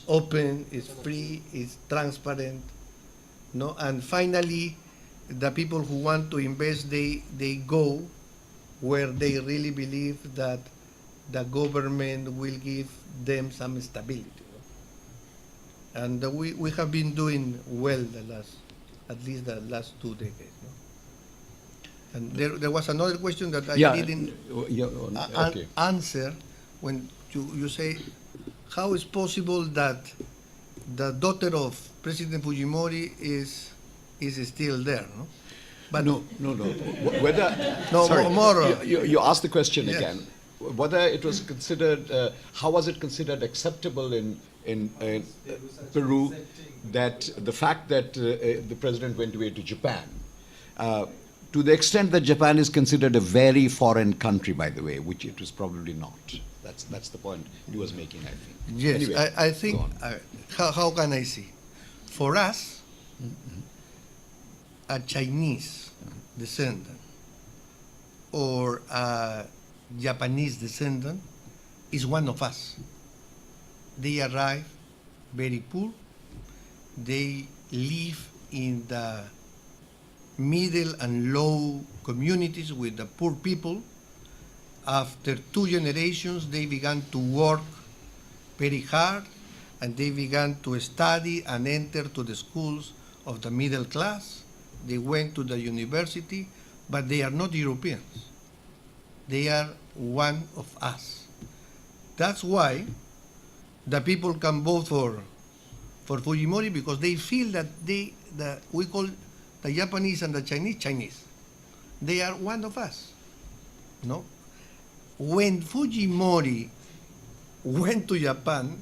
open, is free, is transparent, no. And finally, the people who want to invest, they go where they really believe that the government will give them some stability. No? And we have been doing well at least the last 2 decades. No? And there was another question that I didn't answer when you say, how is possible that the daughter of President Fujimori is still there? No? But no. Whether no, sorry, more. You asked the question Yes. again. Whether it was considered, how was it considered acceptable in Peru that the fact that the president went away to Japan, to the extent that Japan is considered a very foreign country, by the way, which it was probably not. That's the point he was making, I think. Yes, Anyway, I think, go on. how can I say? For us, a Chinese descendant or a Japanese descendant is one of us. They arrive very poor. They live in the middle and low communities with the poor people. After 2 generations, they began to work very hard, and they began to study and enter to the schools of the middle class. They went to the university, but they are not Europeans. They are one of us. That's why the people can vote for Fujimori, because they feel that we call the Japanese and the Chinese. They are one of us. No? When Fujimori went to Japan,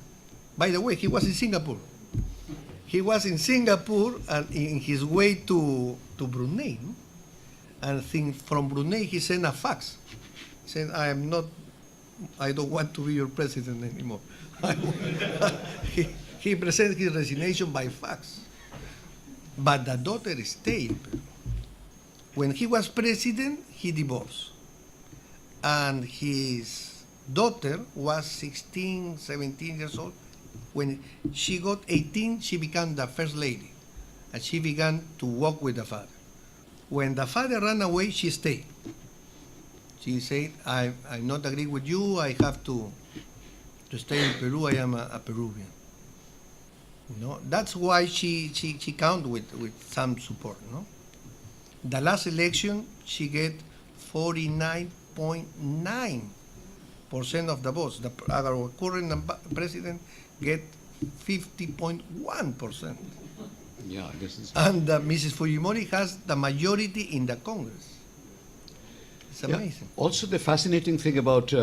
by the way, he was in Singapore. He was in Singapore and in his way to Brunei. No? And from Brunei, he sent a fax saying, I don't want to be your president anymore. He presented his resignation by fax. But the daughter stayed. When he was president, he divorced. And his daughter was 16, 17 years old. When she got 18, she became the first lady. And she began to work with the father. When the father ran away, she stayed. She said, I'm not agree with you. I have to stay in Peru. I am a Peruvian. No, that's why she count with some support. No, the last election she get 49.9% of the votes. Our current president get 50.1%. Yeah, this is. And Mrs. Fujimori has the majority in the Congress. It's amazing. Yeah. Also, the fascinating thing about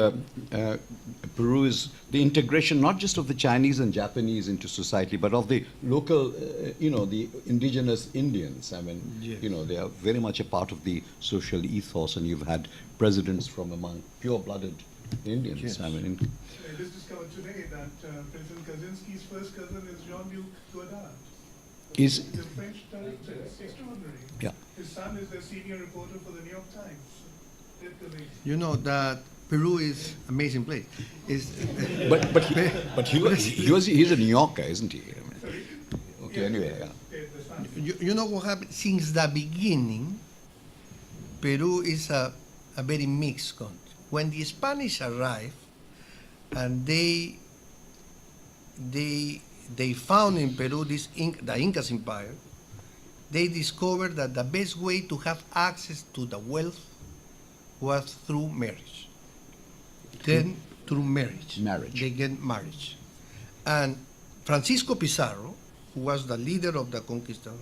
Peru is the integration not just of the Chinese and Japanese into society, but of the local, the indigenous Indians. I mean, yes. They are very much a part of the social ethos, and you've had presidents from among pure-blooded Indians. Yes. I mean, I just discovered today that President Kaczynski's first cousin is Jean-Luc Godard. Is the French director. It's extraordinary. Yeah. His son is the senior reporter for the New York Times. You know that Peru is amazing place. But he's a New Yorker, isn't he? I mean, okay, anyway, yeah. You know what happened? Since the beginning, Peru is a very mixed country. When the Spanish arrived, and they found in Peru the Incas Empire, they discovered that the best way to have access to the wealth was through marriage. Then through marriage. They get marriage. And Francisco Pizarro, who was the leader of the conquistador,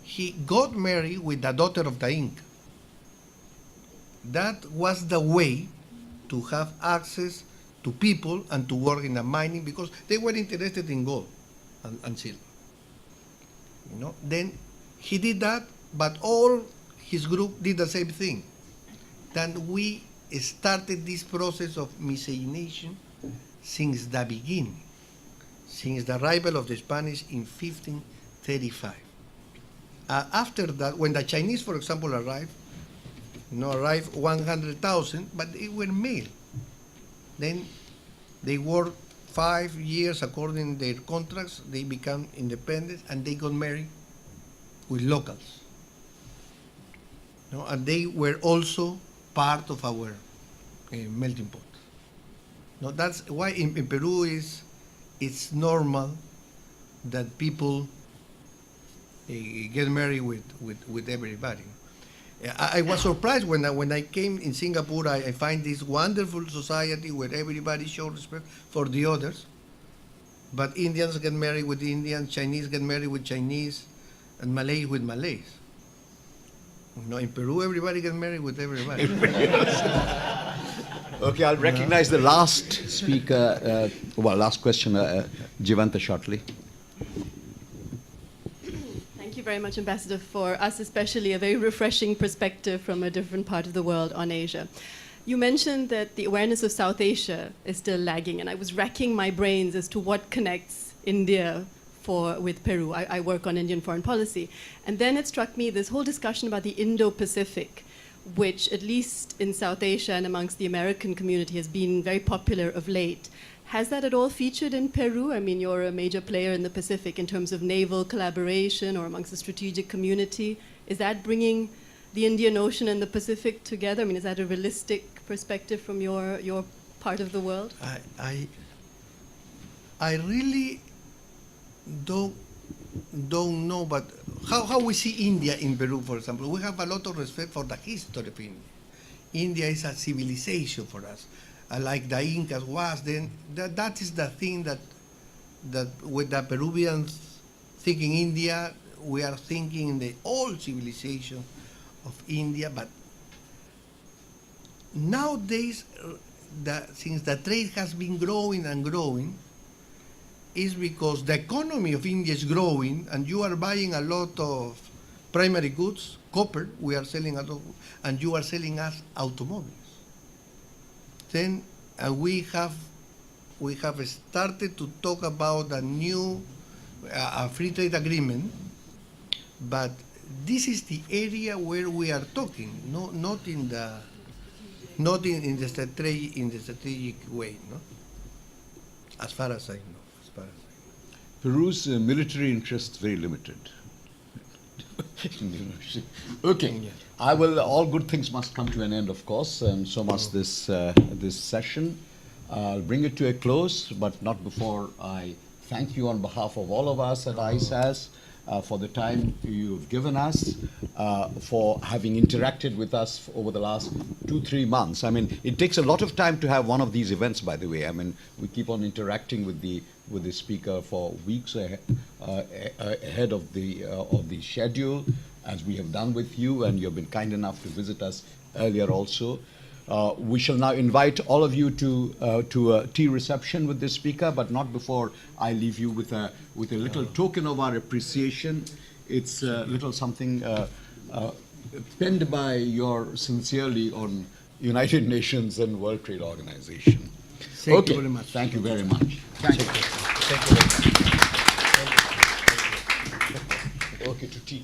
he got married with the daughter of the Inca. That was the way to have access to people and to work in the mining, because they were interested in gold and silver. You know, then he did that, but all his group did the same thing. Then we started this process of miscegenation since the beginning, since the arrival of the Spanish in 1535. After that, when the Chinese, for example, arrived 100,000, but they were male. Then they worked 5 years according to their contracts, they become independent, and they got married with locals. And they were also part of our melting pot. That's why in Peru it's normal that people get married with everybody. I was surprised when I came in Singapore. I find this wonderful society where everybody shows respect for the others, but Indians get married with Indians, Chinese get married with Chinese, and Malays with Malays. In Peru, everybody gets married with everybody. Okay, I'll recognize the last speaker, last questioner, Jivanta shortly. Thank you very much, Ambassador, for us especially a very refreshing perspective from a different part of the world on Asia. You mentioned that the awareness of South Asia is still lagging, and I was racking my brains as to what connects India with Peru. I work on Indian foreign policy. And then it struck me this whole discussion about the Indo-Pacific, which at least in South Asia and amongst the American community has been very popular of late. Has that at all featured in Peru? I mean, you're a major player in the Pacific in terms of naval collaboration or amongst the strategic community. Is that bringing the Indian Ocean and the Pacific together? I mean, is that a realistic perspective from your part of the world? I really don't know, but how we see India in Peru, for example, we have a lot of respect for the history of India. India is a civilization for us, like the Incas was. Then that is the thing that with the Peruvians thinking India, we are thinking the old civilization of India. But nowadays, since the trade has been growing and growing, is because the economy of India is growing, and you are buying a lot of primary goods, copper, we are selling a lot, and you are selling us automobiles. Then we have started to talk about a new free trade agreement, but this is the area where we are talking, not in the strategic way, as far as I know. Peru's military interest is very limited. Okay, all good things must come to an end, of course, and so must this session. I'll bring it to a close, but not before I thank you on behalf of all of us at ISAS for the time you've given us, for having interacted with us over the last 2-3 months. I mean, it takes a lot of time to have one of these events, by the way. I mean, we keep on interacting with the speaker for weeks ahead of the schedule, as we have done with you, and you've been kind enough to visit us earlier also. We shall now invite all of you to a tea reception with this speaker, but not before I leave you with a little token of our appreciation. It's a little something penned by yours sincerely on United Nations and World Trade Organization. Thank you very much. Thank you very much. Thank you. Thank you. Okay, to tea.